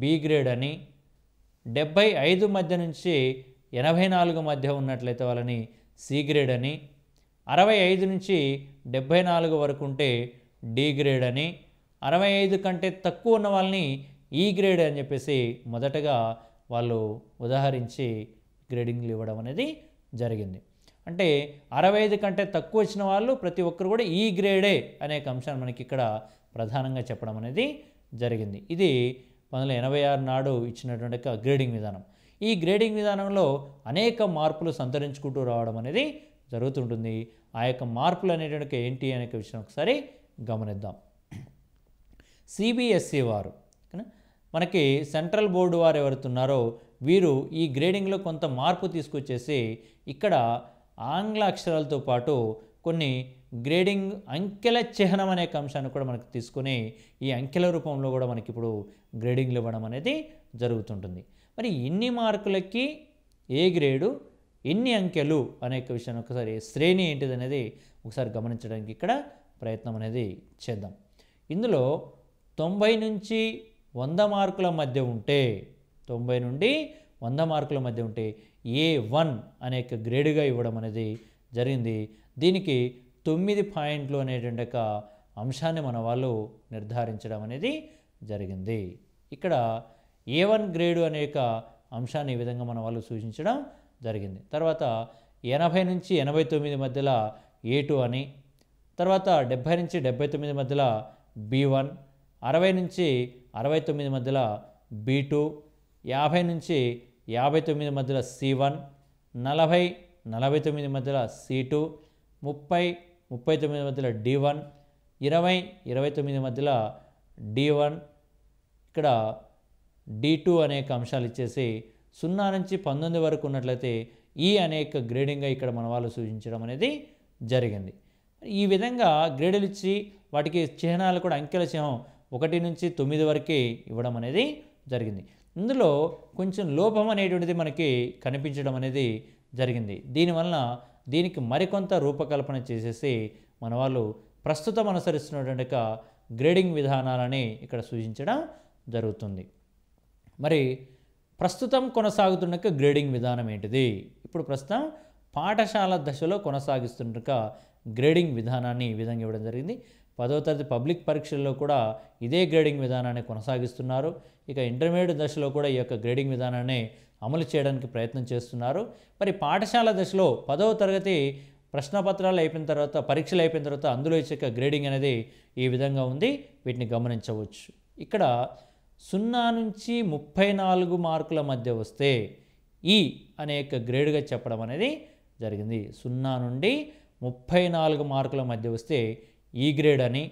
బి గ్రేడ్ అని, 75 మధ్య నుంచి 84 మధ్య ఉన్నట్లయితే వాళ్ళని సి గ్రేడ్ అని, 65 నుంచి 74 వరకు ఉంటే డి గ్రేడ్ అని, 65 కంటే తక్కువ ఉన్న వాళ్ళని ఈ గ్రేడ్ అని చెప్పేసి మొదటగా వాళ్ళు ఉదాహరించి గ్రేడింగ్లు ఇవ్వడం అనేది జరిగింది. అంటే 65 కంటే తక్కువ వచ్చిన వాళ్ళు ప్రతి ఒక్కరు కూడా ఈ గ్రేడే అనే అంశాన్ని మనకి ఇక్కడ ప్రధానంగా చెప్పడం అనేది జరిగింది. ఇది 1986 నాడు ఇచ్చినటువంటి గ్రేడింగ్ విధానం. ఈ గ్రేడింగ్ విధానంలో అనేక మార్పులు సంతరించుకుంటూ రావడం అనేది జరుగుతుంటుంది. ఆ యొక్క మార్పులు అనేటువంటి ఏంటి అనే విషయం ఒకసారి గమనిద్దాం. CBSE వారు మనకి సెంట్రల్ బోర్డు వారు ఎవరుతున్నారో వీరు ఈ గ్రేడింగ్లో కొంత మార్పు తీసుకొచ్చేసి ఇక్కడ ఆంగ్ల అక్షరాలతో పాటు కొన్ని గ్రేడింగ్ అంకెల చిహ్నం అనే అంశాన్ని కూడా మనకు తీసుకొని ఈ అంకెల రూపంలో కూడా మనకి ఇప్పుడు గ్రేడింగ్లు ఇవ్వడం అనేది జరుగుతుంటుంది. మరి ఎన్ని మార్కులకి ఏ గ్రేడు, ఎన్ని అంకెలు అనే విషయాన్ని ఒకసారి శ్రేణి ఏంటిది అనేది ఒకసారి గమనించడానికి ఇక్కడ ప్రయత్నం అనేది చేద్దాం. ఇందులో 90 నుంచి 100 మార్కుల మధ్య ఉంటే, 90 నుండి 100 మార్కుల మధ్య ఉంటే A1 అనే గ్రేడ్గా ఇవ్వడం అనేది జరిగింది. దీనికి 9 పాయింట్లు అనేటువంటి ఒక అంశాన్ని మన వాళ్ళు నిర్ధారించడం అనేది జరిగింది. ఇక్కడ A1 గ్రేడు అనే అంశాన్ని ఈ విధంగా మన వాళ్ళు సూచించడం జరిగింది. తర్వాత 80 నుంచి 89 మధ్యలో A2 అని, తర్వాత 70 నుంచి 79 మధ్యలో B1, 60 నుంచి 69 మధ్యలో B2, 50 నుంచి 59 మధ్యలో C1, 40, 49 మధ్యలో C2, 30, 39 మధ్యలో D1, 20, 29 మధ్యలో D1. ఇక్కడ D2 అనేక అంశాలు ఇచ్చేసి 0 నుంచి 19 వరకు ఉన్నట్లయితే ఈ అనేక గ్రేడింగ్గా ఇక్కడ మన వాళ్ళు సూచించడం అనేది జరిగింది. ఈ విధంగా గ్రేడులు ఇచ్చి వాటికి చిహ్నాలు కూడా అంకెల చిహ్నం 1 నుంచి 9 వరకే ఇవ్వడం అనేది జరిగింది. ఇందులో కొంచెం లోపం అనేటువంటిది మనకి కనిపించడం అనేది జరిగింది. దీనివలన దీనికి మరికొంత రూపకల్పన చేసేసి మన వాళ్ళు ప్రస్తుతం అనుసరిస్తున్నటువంటి గ్రేడింగ్ విధానాలని ఇక్కడ సూచించడం జరుగుతుంది. మరి ప్రస్తుతం కొనసాగుతున్న గ్రేడింగ్ విధానం ఏంటిది? ఇప్పుడు ప్రస్తుతం పాఠశాల దశలో కొనసాగిస్తున్న గ్రేడింగ్ విధానాన్ని ఈ విధంగా ఇవ్వడం జరిగింది. 10వ తరగతి పబ్లిక్ పరీక్షల్లో కూడా ఇదే గ్రేడింగ్ విధానాన్ని కొనసాగిస్తున్నారు. ఇక ఇంటర్మీడియట్ దశలో కూడా ఈ యొక్క గ్రేడింగ్ విధానాన్ని అమలు చేయడానికి ప్రయత్నం చేస్తున్నారు. మరి పాఠశాల దశలో 10వ తరగతి ప్రశ్నపత్రాలు అయిపోయిన తర్వాత, పరీక్షలు అయిపోయిన తర్వాత అందులో ఇచ్చే గ్రేడింగ్ అనేది ఈ విధంగా ఉంది. వీటిని గమనించవచ్చు. ఇక్కడ 0 నుంచి 34 మార్కుల మధ్య వస్తే ఈ అనేక గ్రేడ్గా చెప్పడం అనేది జరిగింది. 0 నుండి 34 మార్కుల మధ్య వస్తే ఈ గ్రేడ్ అని,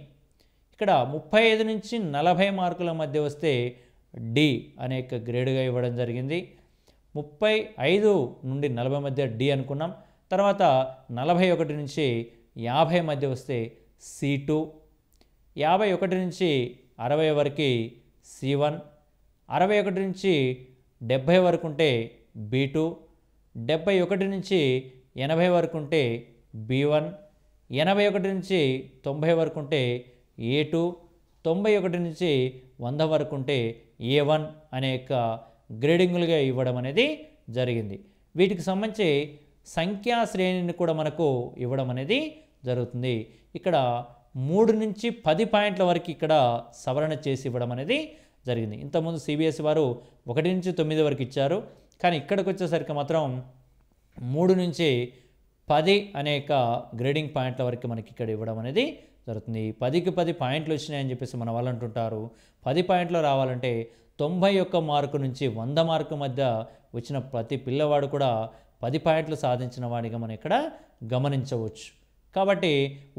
ఇక్కడ 35 నుంచి 40 మార్కుల మధ్య వస్తే డి అనేక గ్రేడ్గా ఇవ్వడం జరిగింది. 35 నుండి 40 మధ్య డి అనుకున్నాం. తర్వాత 41 నుంచి 50 మధ్య వస్తే C2, 51 నుంచి 60 వరకు C1, 61 నుంచి 70 వరకు ఉంటే B2, 71 నుంచి 80 వరకు ఉంటే B1, 81 నుంచి 90 వరకు ఉంటే A2, 91 నుంచి 100 వరకు ఉంటే A1 అనేక గ్రేడింగులుగా ఇవ్వడం అనేది జరిగింది. వీటికి సంబంధించి సంఖ్యా శ్రేణిని కూడా మనకు ఇవ్వడం అనేది జరుగుతుంది. ఇక్కడ 3 నుంచి 10 పాయింట్ల వరకు ఇక్కడ సవరణ చేసి ఇవ్వడం అనేది జరిగింది. ఇంతకుముందు CBSE వారు 1 నుంచి 9 వరకు ఇచ్చారు. కానీ ఇక్కడికి వచ్చేసరికి మాత్రం 3 నుంచి 10 అనేక గ్రేడింగ్ పాయింట్ల వరకు మనకి ఇక్కడ ఇవ్వడం అనేది జరుగుతుంది. 10కి 10 పాయింట్లు వచ్చినాయని చెప్పేసి మన వాళ్ళు అంటుంటారు. 10 పాయింట్లు రావాలంటే 91 మార్కు నుంచి 100 మార్కు మధ్య వచ్చిన ప్రతి పిల్లవాడు కూడా 10 పాయింట్లు సాధించిన వాడిగా మనం ఇక్కడ గమనించవచ్చు. కాబట్టి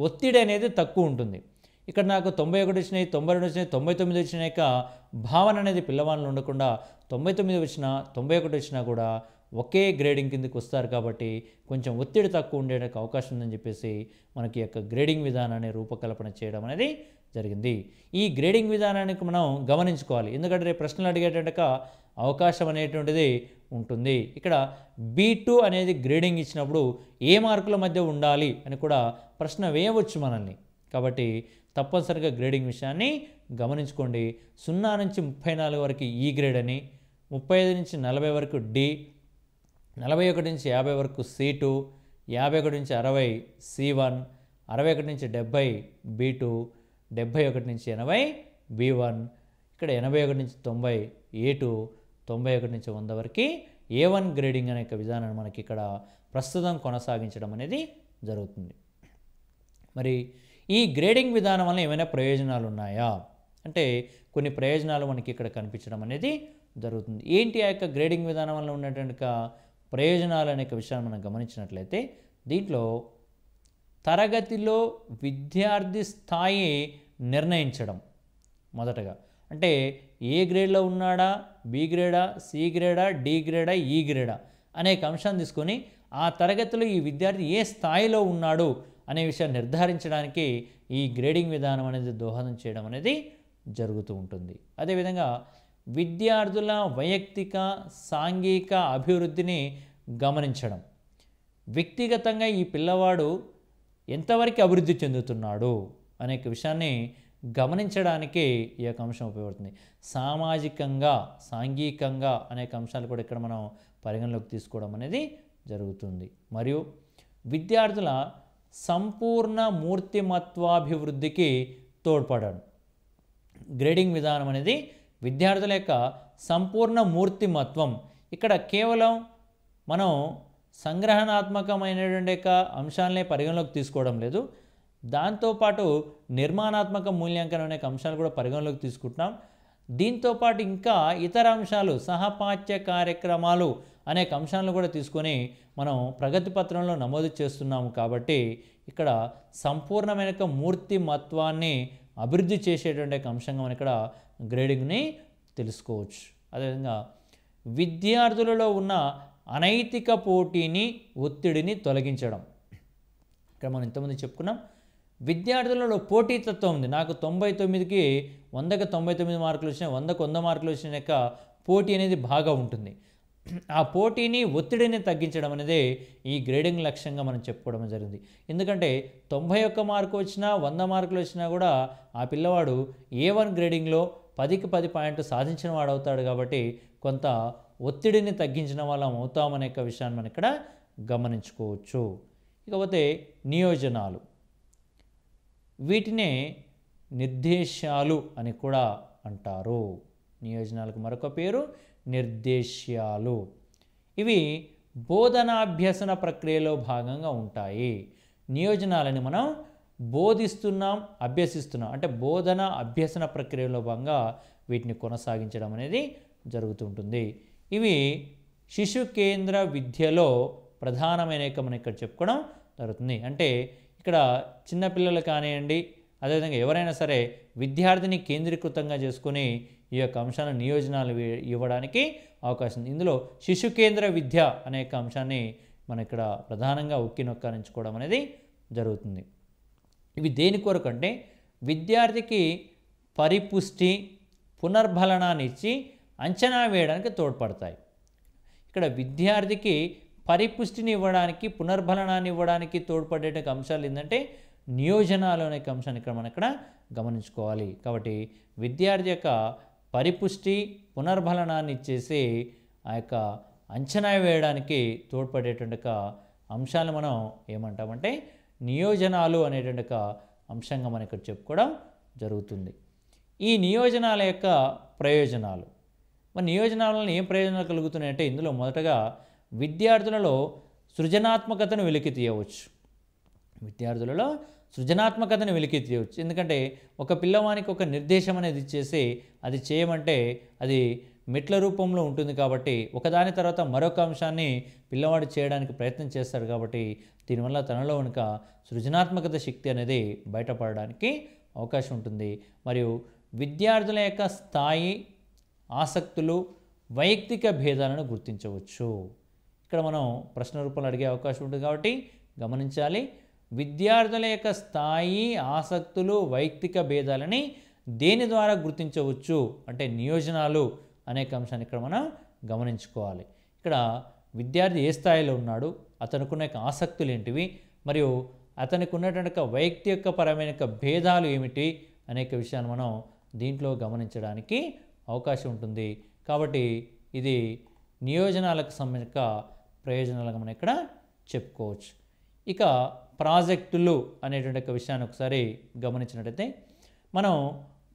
ఒత్తిడి అనేది తక్కువ ఉంటుంది. ఇక్కడ నాకు 91 వచ్చినాయి, 92 వచ్చినాయి, 99 వచ్చినాక భావన అనేది పిల్లవాళ్ళు ఉండకుండా 99 వచ్చినా 91 వచ్చినా కూడా ఒకే గ్రేడింగ్ కిందకి వస్తారు. కాబట్టి కొంచెం ఒత్తిడి తక్కువ ఉండేందుకు అవకాశం ఉందని చెప్పేసి మనకి యొక్క గ్రేడింగ్ విధానాన్ని రూపకల్పన చేయడం అనేది జరిగింది. ఈ గ్రేడింగ్ విధానానికి మనం గమనించుకోవాలి. ఎందుకంటే రేపు ప్రశ్నలు అడిగేటువంటి అవకాశం అనేటువంటిది ఉంటుంది. ఇక్కడ B2 అనేది గ్రేడింగ్ ఇచ్చినప్పుడు ఏ మార్కుల మధ్య ఉండాలి అని కూడా ప్రశ్న వేయవచ్చు మనల్ని. కాబట్టి తప్పనిసరిగా గ్రేడింగ్ విషయాన్ని గమనించుకోండి. 0 నుంచి 34 వరకు ఈ గ్రేడ్ అని, 35 నుంచి 40 వరకు డి, 41 నుంచి 50 వరకు C2, 51 నుంచి 60 C1, 61 నుంచి 70 B2, 71 నుంచి 80 B1, ఇక్కడ 81 నుంచి 90 A2, 91 నుంచి 100 వరకు A1 గ్రేడింగ్ అనే విధానాన్ని మనకి ఇక్కడ ప్రస్తుతం కొనసాగించడం అనేది జరుగుతుంది. మరి ఈ గ్రేడింగ్ విధానం వల్ల ఏమైనా ప్రయోజనాలు ఉన్నాయా అంటే కొన్ని ప్రయోజనాలు మనకి ఇక్కడ కనిపించడం అనేది జరుగుతుంది. ఏంటి ఆ యొక్క గ్రేడింగ్ విధానం వల్ల ఉన్నటువంటి ప్రయోజనాలు అనే విషయాన్ని మనం గమనించినట్లయితే దీంట్లో తరగతిలో విద్యార్థి స్థాయి నిర్ణయించడం మొదటగా, అంటే ఏ గ్రేడ్లో ఉన్నాడా, బి గ్రేడా, సి గ్రేడా, డి గ్రేడా, ఈ గ్రేడా అనేక అంశాన్ని తీసుకొని ఆ తరగతిలో ఈ విద్యార్థి ఏ స్థాయిలో ఉన్నాడు అనే విషయాన్ని నిర్ధారించడానికి ఈ గ్రేడింగ్ విధానం అనేది దోహదం చేయడం అనేది జరుగుతూ ఉంటుంది. అదేవిధంగా విద్యార్థుల వైయక్తిక సాంఘిక అభివృద్ధిని గమనించడం. వ్యక్తిగతంగా ఈ పిల్లవాడు ఎంతవరకు అభివృద్ధి చెందుతున్నాడు అనే విషయాన్ని గమనించడానికి ఈ యొక్క అంశం ఉపయోగపడుతుంది. సామాజికంగా సాంఘికంగా అనేక అంశాలు కూడా ఇక్కడ మనం పరిగణలోకి తీసుకోవడం అనేది జరుగుతుంది. మరియు విద్యార్థుల సంపూర్ణ మూర్తిమత్వాభివృద్ధికి తోడ్పడడం. గ్రేడింగ్ విధానం అనేది విద్యార్థుల యొక్క సంపూర్ణ మూర్తిమత్వం. ఇక్కడ కేవలం మనం సంగ్రహణాత్మకమైనటువంటి యొక్క అంశాలనే పరిగణలోకి తీసుకోవడం లేదు, దాంతోపాటు నిర్మాణాత్మక మూల్యాంకనం అనే అంశాలు కూడా పరిగణలోకి తీసుకుంటున్నాం. దీంతోపాటు ఇంకా ఇతర అంశాలు సహపాఠ్య కార్యక్రమాలు అనేక అంశాలను కూడా తీసుకొని మనం ప్రగతి పత్రంలో నమోదు చేస్తున్నాము. కాబట్టి ఇక్కడ సంపూర్ణమైన మూర్తిమత్వాన్ని అభివృద్ధి చేసేటువంటి అంశంగా మనం ఇక్కడ గ్రేడింగ్ని తెలుసుకోవచ్చు. అదేవిధంగా విద్యార్థులలో ఉన్న అనైతిక పోటీని ఒత్తిడిని తొలగించడం. ఇక్కడ మనం ఇంతకుముందు చెప్పుకున్నాం, విద్యార్థులలో పోటీతత్వం ఉంది. నాకు 99కి 100కి 99 మార్కులు వచ్చినాయి, 100కి 100 మార్కులు వచ్చిన యొక్క పోటీ అనేది బాగా ఉంటుంది. ఆ పోటీని ఒత్తిడిని తగ్గించడం అనేది ఈ గ్రేడింగ్ లక్ష్యంగా మనం చెప్పుకోవడం జరిగింది. ఎందుకంటే 91 మార్కు వచ్చినా 100 మార్కులు వచ్చినా కూడా ఆ పిల్లవాడు A1 గ్రేడింగ్లో 10కి 10 పాయింట్లు సాధించిన వాడు అవుతాడు. కాబట్టి కొంత ఒత్తిడిని తగ్గించిన వాళ్ళం అవుతామనే విషయాన్ని మనం ఇక్కడ గమనించుకోవచ్చు. ఇకపోతే నియోజనాలు, వీటినే నిర్దేశాలు అని కూడా అంటారు. నియోజనాలకు మరొక పేరు నిర్దేశ్యాలు. ఇవి బోధనాభ్యసన ప్రక్రియలో భాగంగా ఉంటాయి. నియోజనాలని మనం బోధిస్తున్నాం, అభ్యసిస్తున్నాం, అంటే బోధన అభ్యసన ప్రక్రియలో భాగంగా వీటిని కొనసాగించడం అనేది జరుగుతుంటుంది. ఇవి శిశు కేంద్ర విద్యలో ప్రధానమైన మనం ఇక్కడ చెప్పుకోవడం జరుగుతుంది. అంటే ఇక్కడ చిన్నపిల్లలు కానివ్వండి, అదేవిధంగా ఎవరైనా సరే విద్యార్థిని కేంద్రీకృతంగా చేసుకొని ఈ యొక్క అంశాలను నియోజనాలు ఇవ్వడానికి అవకాశం ఉంది. ఇందులో శిశు కేంద్ర విద్య అనే అంశాన్ని మనం ఇక్కడ ప్రధానంగా ఉక్కి నొక్కానించుకోవడం అనేది జరుగుతుంది. ఇవి దేని కొరకు అంటే విద్యార్థికి పరిపుష్టి పునర్బలనాన్ని ఇచ్చి అంచనా వేయడానికి తోడ్పడతాయి. ఇక్కడ విద్యార్థికి పరిపుష్టిని ఇవ్వడానికి పునర్బలనాన్ని ఇవ్వడానికి తోడ్పడే అంశాలు ఏంటంటే నియోజనాలు అనే అంశాన్ని ఇక్కడ మనం ఇక్కడ గమనించుకోవాలి. కాబట్టి విద్యార్థి యొక్క పరిపుష్టి పునర్బలనాన్ని ఇచ్చేసి ఆ యొక్క అంచనా వేయడానికి తోడ్పడేటువంటి అంశాలను మనం ఏమంటామంటే నియోజనాలు అనేటువంటి అంశంగా మనం ఇక్కడ చెప్పుకోవడం జరుగుతుంది. ఈ నియోజనాల యొక్క ప్రయోజనాలు, మరి నియోజనాల వలన ఏం ప్రయోజనాలు కలుగుతున్నాయంటే ఇందులో మొదటగా విద్యార్థులలో సృజనాత్మకతను వెలికి తీయవచ్చు. విద్యార్థులలో సృజనాత్మకతను వెలికి తీయవచ్చు. ఎందుకంటే ఒక పిల్లవానికి ఒక నిర్దేశం అనేది ఇచ్చేసి అది చేయమంటే అది మెట్ల రూపంలో ఉంటుంది. కాబట్టి ఒకదాని తర్వాత మరొక అంశాన్ని పిల్లవాడు చేయడానికి ప్రయత్నం చేస్తాడు. కాబట్టి దీనివల్ల తనలో కనుక సృజనాత్మకత శక్తి అనేది బయటపడడానికి అవకాశం ఉంటుంది. మరియు విద్యార్థుల యొక్క స్థాయి, ఆసక్తులు, వైయక్తిక భేదాలను గుర్తించవచ్చు. ఇక్కడ మనం ప్రశ్న రూపంలో అడిగే అవకాశం ఉంటుంది కాబట్టి గమనించాలి. విద్యార్థుల యొక్క స్థాయి, ఆసక్తులు, వైయక్తిక భేదాలని దేని ద్వారా గుర్తించవచ్చు అంటే నియోజనాలు అనేక అంశాన్ని ఇక్కడ మనం గమనించుకోవాలి. ఇక్కడ విద్యార్థి ఏ స్థాయిలో ఉన్నాడు, అతనుకున్న ఆసక్తులు ఏంటివి, మరియు అతనికి ఉన్నటువంటి వైయక్తిక పరమైన భేదాలు ఏమిటి అనేక విషయాన్ని మనం దీంట్లో గమనించడానికి అవకాశం ఉంటుంది. కాబట్టి ఇది నియోజనాలకు సంబంధించిన ప్రయోజనాలుగా మనం ఇక్కడ చెప్పుకోవచ్చు. ఇక ప్రాజెక్టులు అనేటువంటి విషయాన్ని ఒకసారి గమనించినట్టయితే మనం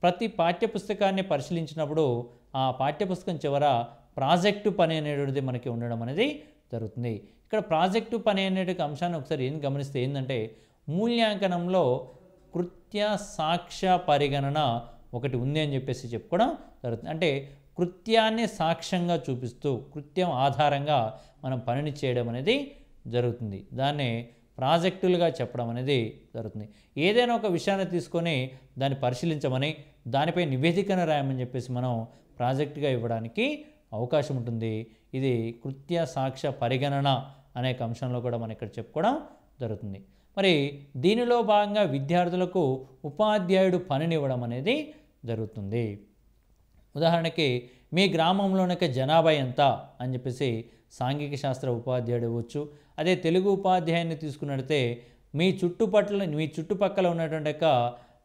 ప్రతి పాఠ్యపుస్తకాన్ని పరిశీలించినప్పుడు ఆ పాఠ్యపుస్తకం చివర ప్రాజెక్టు పని అనేటువంటిది మనకి ఉండడం అనేది జరుగుతుంది. ఇక్కడ ప్రాజెక్టు పని అనేటువంటి అంశాన్ని ఒకసారి ఏం గమనిస్తే ఏంటంటే మూల్యాంకనంలో కృత్య సాక్ష్య పరిగణన ఒకటి ఉంది అని చెప్పేసి చెప్పుకోవడం జరుగుతుంది. అంటే కృత్యాన్ని సాక్ష్యంగా చూపిస్తూ కృత్యం ఆధారంగా మనం పనిని చేయడం అనేది జరుగుతుంది. దాన్ని ప్రాజెక్టులుగా చెప్పడం అనేది జరుగుతుంది. ఏదైనా ఒక విషయాన్ని తీసుకొని దాన్ని పరిశీలించమని దానిపై నివేదికను రాయమని చెప్పేసి మనం ప్రాజెక్టుగా ఇవ్వడానికి అవకాశం ఉంటుంది. ఇది కృత్య సాక్ష్య పరిగణన అనే అంశంలో కూడా మనం ఇక్కడ చెప్పుకోవడం జరుగుతుంది. మరి దీనిలో భాగంగా విద్యార్థులకు ఉపాధ్యాయుడు పనిని ఇవ్వడం అనేది జరుగుతుంది. ఉదాహరణకి మీ గ్రామంలోనొక జనాభా ఎంత అని చెప్పేసి సాంఘిక శాస్త్ర ఉపాధ్యాయుడు ఇవ్వచ్చు. అదే తెలుగు ఉపాధ్యాయుని తీసుకున్నట్లయితే మీ చుట్టుపక్కల ఉన్నటువంటి యొక్క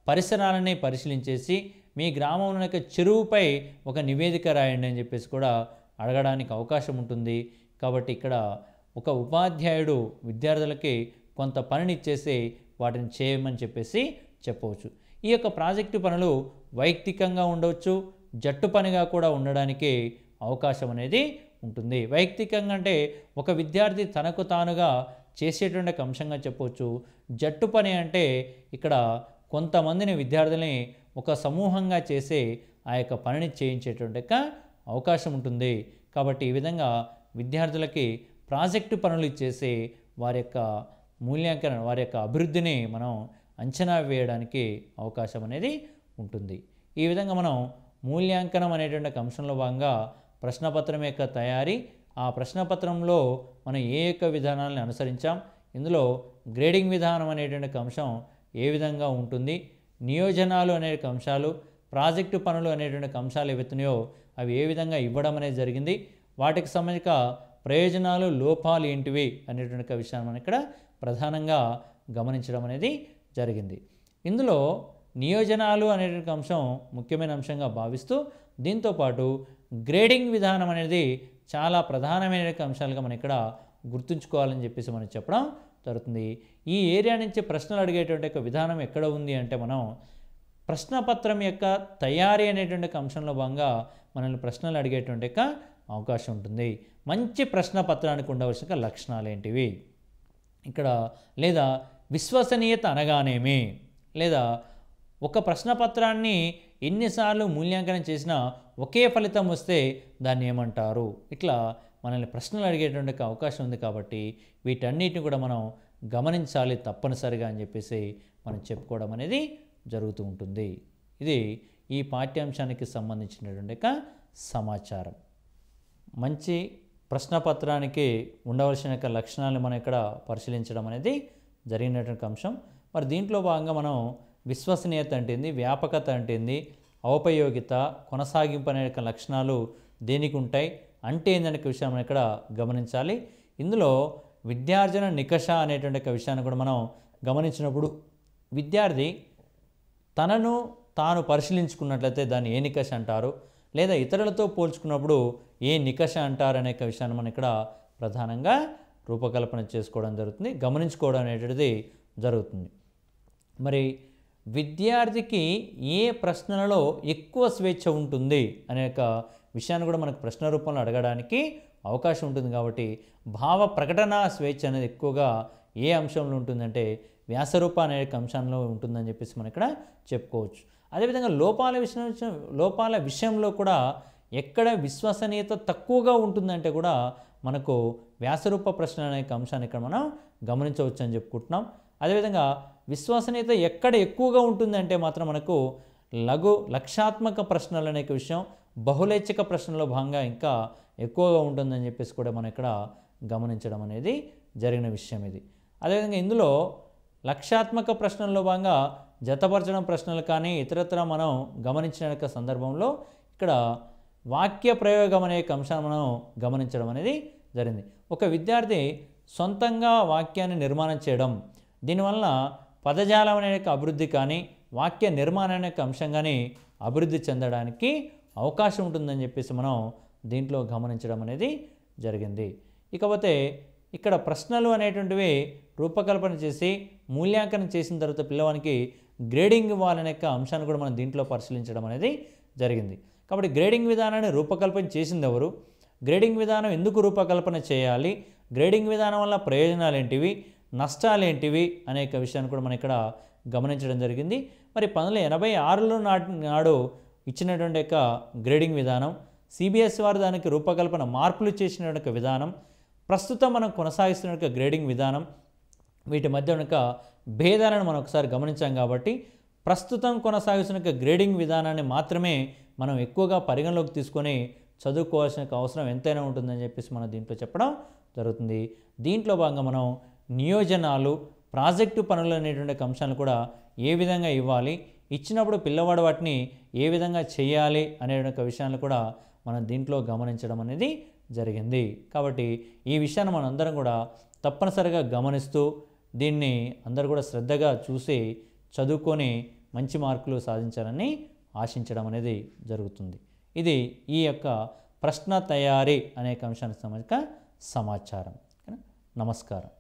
పరిసరాలని పరిశీలించేసి మీ గ్రామంలో యొక్క చెరువుపై ఒక నివేదిక రాయండి అని చెప్పేసి కూడా అడగడానికి అవకాశం ఉంటుంది. కాబట్టి ఇక్కడ ఒక ఉపాధ్యాయుడు విద్యార్థులకి కొంత పనిని ఇచ్చేసి వాటిని చేయమని చెప్పేసి చెప్పవచ్చు. ఈ యొక్క ప్రాజెక్టు పనులు వైయక్తికంగా ఉండవచ్చు, జట్టు పనిగా కూడా ఉండడానికి అవకాశం అనేది ఉంటుంది. వైయక్తికంగా అంటే ఒక విద్యార్థి తనకు తానుగా చేసేటువంటి ఒక అంశంగా చెప్పవచ్చు. జట్టు పని అంటే ఇక్కడ కొంతమందిని విద్యార్థులని ఒక సమూహంగా చేసి ఆ యొక్క పనిని చేయించేటువంటి అవకాశం ఉంటుంది. కాబట్టి ఈ విధంగా విద్యార్థులకి ప్రాజెక్టు పనులు ఇచ్చేసి వారి యొక్క మూల్యాంకనం, వారి యొక్క అభివృద్ధిని మనం అంచనా వేయడానికి అవకాశం అనేది ఉంటుంది. ఈ విధంగా మనం మూల్యాంకనం అనేటువంటి అంశంలో భాగంగా ప్రశ్నపత్రం యొక్క తయారీ, ఆ ప్రశ్నపత్రంలో మనం ఏ యొక్క విధానాలను అనుసరించాం, ఇందులో గ్రేడింగ్ విధానం అనేటువంటి అంశం ఏ విధంగా ఉంటుంది, నియోజనాలు అనే అంశాలు, ప్రాజెక్టు పనులు అనేటువంటి అంశాలు ఏవైతున్నాయో అవి ఏ విధంగా ఇవ్వడం అనేది జరిగింది, వాటికి సంబంధించిన ప్రయోజనాలు, లోపాలు ఏంటివి అనేటువంటి విషయాన్ని మనం ఇక్కడ ప్రధానంగా గమనించడం అనేది జరిగింది. ఇందులో నియోజనాలు అనేటువంటి అంశం ముఖ్యమైన అంశంగా భావిస్తూ దీంతోపాటు గ్రేడింగ్ విధానం అనేది చాలా ప్రధానమైన అంశాలుగా మనం ఇక్కడ గుర్తుంచుకోవాలని చెప్పేసి మనం చెప్పడం జరుగుతుంది. ఈ ఏరియా నుంచి ప్రశ్నలు అడిగేటువంటి విధానం ఎక్కడ ఉంది అంటే మనం ప్రశ్నపత్రం యొక్క తయారీ అనేటువంటి అంశంలో భాగంగా మనల్ని ప్రశ్నలు అడిగేటువంటి అవకాశం ఉంటుంది. మంచి ప్రశ్నపత్రానికి ఉండవలసిన లక్షణాలు ఏంటివి ఇక్కడ, లేదా విశ్వసనీయత అనగానేమి, లేదా ఒక ప్రశ్నపత్రాన్ని ఎన్నిసార్లు మూల్యాంకనం చేసినా ఒకే ఫలితం వస్తే దాన్ని ఏమంటారు, ఇట్లా మనల్ని ప్రశ్నలు అడిగేటువంటి అవకాశం ఉంది. కాబట్టి వీటన్నిటిని కూడా మనం గమనించాలి తప్పనిసరిగా అని చెప్పేసి మనం చెప్పుకోవడం అనేది జరుగుతూ ఉంటుంది. ఇది ఈ పాఠ్యాంశానికి సంబంధించినటువంటి సమాచారం. మంచి ప్రశ్నపత్రానికి ఉండవలసిన లక్షణాలను మనం ఇక్కడ పరిశీలించడం అనేది జరిగినటువంటి అంశం. మరి దీంట్లో భాగంగా మనం విశ్వసనీయత అంటేంది, వ్యాపకత అంటేంది, ఔపయోగిత, కొనసాగింపు అనే లక్షణాలు దేనికి ఉంటాయి అంటే ఏందనే విషయం మనం ఇక్కడ గమనించాలి. ఇందులో విద్యార్జన నికష అనేటువంటి విషయాన్ని కూడా మనం గమనించినప్పుడు విద్యార్థి తనను తాను పరిశీలించుకున్నట్లయితే దాన్ని ఏ నికష అంటారు, లేదా ఇతరులతో పోల్చుకున్నప్పుడు ఏ నికష అంటారు అనే విషయాన్ని మనం ఇక్కడ ప్రధానంగా రూపకల్పన చేసుకోవడం జరుగుతుంది, గమనించుకోవడం అనేటువంటిది జరుగుతుంది. మరి విద్యార్థికి ఏ ప్రశ్నలలో ఎక్కువ స్వేచ్ఛ ఉంటుంది అనే విషయాన్ని కూడా మనకు ప్రశ్న రూపంలో అడగడానికి అవకాశం ఉంటుంది. కాబట్టి భావ ప్రకటన స్వేచ్ఛ అనేది ఎక్కువగా ఏ అంశంలో ఉంటుందంటే వ్యాసరూప అనే అంశంలో ఉంటుందని చెప్పేసి మనం ఇక్కడ చెప్పుకోవచ్చు. అదేవిధంగా లోపాల విషయంలో కూడా ఎక్కడ విశ్వసనీయత తక్కువగా ఉంటుందంటే కూడా మనకు వ్యాసరూప ప్రశ్న అనే అంశాన్ని ఇక్కడ మనం గమనించవచ్చు అని చెప్పుకుంటున్నాం. అదేవిధంగా విశ్వసనీయత ఎక్కడ ఎక్కువగా ఉంటుందంటే మాత్రం మనకు లక్ష్యాత్మక ప్రశ్నలు అనే విషయం, బహుళైచ్ఛిక ప్రశ్నలో భాగంగా ఇంకా ఎక్కువగా ఉంటుందని చెప్పేసి కూడా మనం ఇక్కడ గమనించడం అనేది జరిగిన విషయం ఇది. అదేవిధంగా ఇందులో లక్ష్యాత్మక ప్రశ్నల్లో భాగంగా జతపరచడం ప్రశ్నలు కానీ ఇతరత్ర మనం గమనించిన సందర్భంలో ఇక్కడ వాక్య ప్రయోగం అనే అంశాన్ని మనం గమనించడం అనేది జరిగింది. ఒక విద్యార్థి సొంతంగా వాక్యాన్ని నిర్మాణం చేయడం, దీనివల్ల పదజాలం అనే అభివృద్ధి కానీ వాక్య నిర్మాణం అనే అంశం కానీ అభివృద్ధి చెందడానికి అవకాశం ఉంటుందని చెప్పేసి మనం దీంట్లో గమనించడం అనేది జరిగింది. ఇకపోతే ఇక్కడ ప్రశ్నలు అనేటువంటివి రూపకల్పన చేసి మూల్యాంకనం చేసిన తర్వాత పిల్లవానికి గ్రేడింగ్ ఇవ్వాలనే అంశాన్ని కూడా మనం దీంట్లో పరిశీలించడం అనేది జరిగింది. కాబట్టి గ్రేడింగ్ విధానాన్ని రూపకల్పన చేసింది ఎవరు, గ్రేడింగ్ విధానం ఎందుకు రూపకల్పన చేయాలి, గ్రేడింగ్ విధానం వల్ల ప్రయోజనాలు ఏంటివి, నష్టాలు ఏంటివి అనేక విషయాన్ని కూడా మనం ఇక్కడ గమనించడం జరిగింది. మరి 1986లో నాడు ఇచ్చినటువంటి యొక్క గ్రేడింగ్ విధానం, సిబిఎస్ఈ వారు దానికి రూపకల్పన మార్పులు చేసినటువంటి విధానం, ప్రస్తుతం మనం కొనసాగిస్తున్న గ్రేడింగ్ విధానం, వీటి మధ్య ఉన్న భేదాలను మనం ఒకసారి గమనించాం. కాబట్టి ప్రస్తుతం కొనసాగిస్తున్న గ్రేడింగ్ విధానాన్ని మాత్రమే మనం ఎక్కువగా పరిగణలోకి తీసుకొని చదువుకోవాల్సిన అవసరం ఎంతైనా ఉంటుందని చెప్పేసి మనం దీంట్లో చెప్పడం జరుగుతుంది. దీంట్లో భాగంగా మనం నియోజనాలు, ప్రాజెక్టు పనులు అనేటువంటి అంశాలను కూడా ఏ విధంగా ఇవ్వాలి, ఇచ్చినప్పుడు పిల్లవాడు వాటిని ఏ విధంగా చేయాలి అనే విషయాన్ని కూడా మనం దీంట్లో గమనించడం అనేది జరిగింది. కాబట్టి ఈ విషయాన్ని మనందరం కూడా తప్పనిసరిగా గమనిస్తూ దీన్ని అందరూ కూడా శ్రద్ధగా చూసి చదువుకొని మంచి మార్కులు సాధించాలని ఆశించడం అనేది జరుగుతుంది. ఇది ఈ యొక్క ప్రశ్న తయారీ అనే అంశానికి సంబంధించిన సమాచారం. నమస్కారం.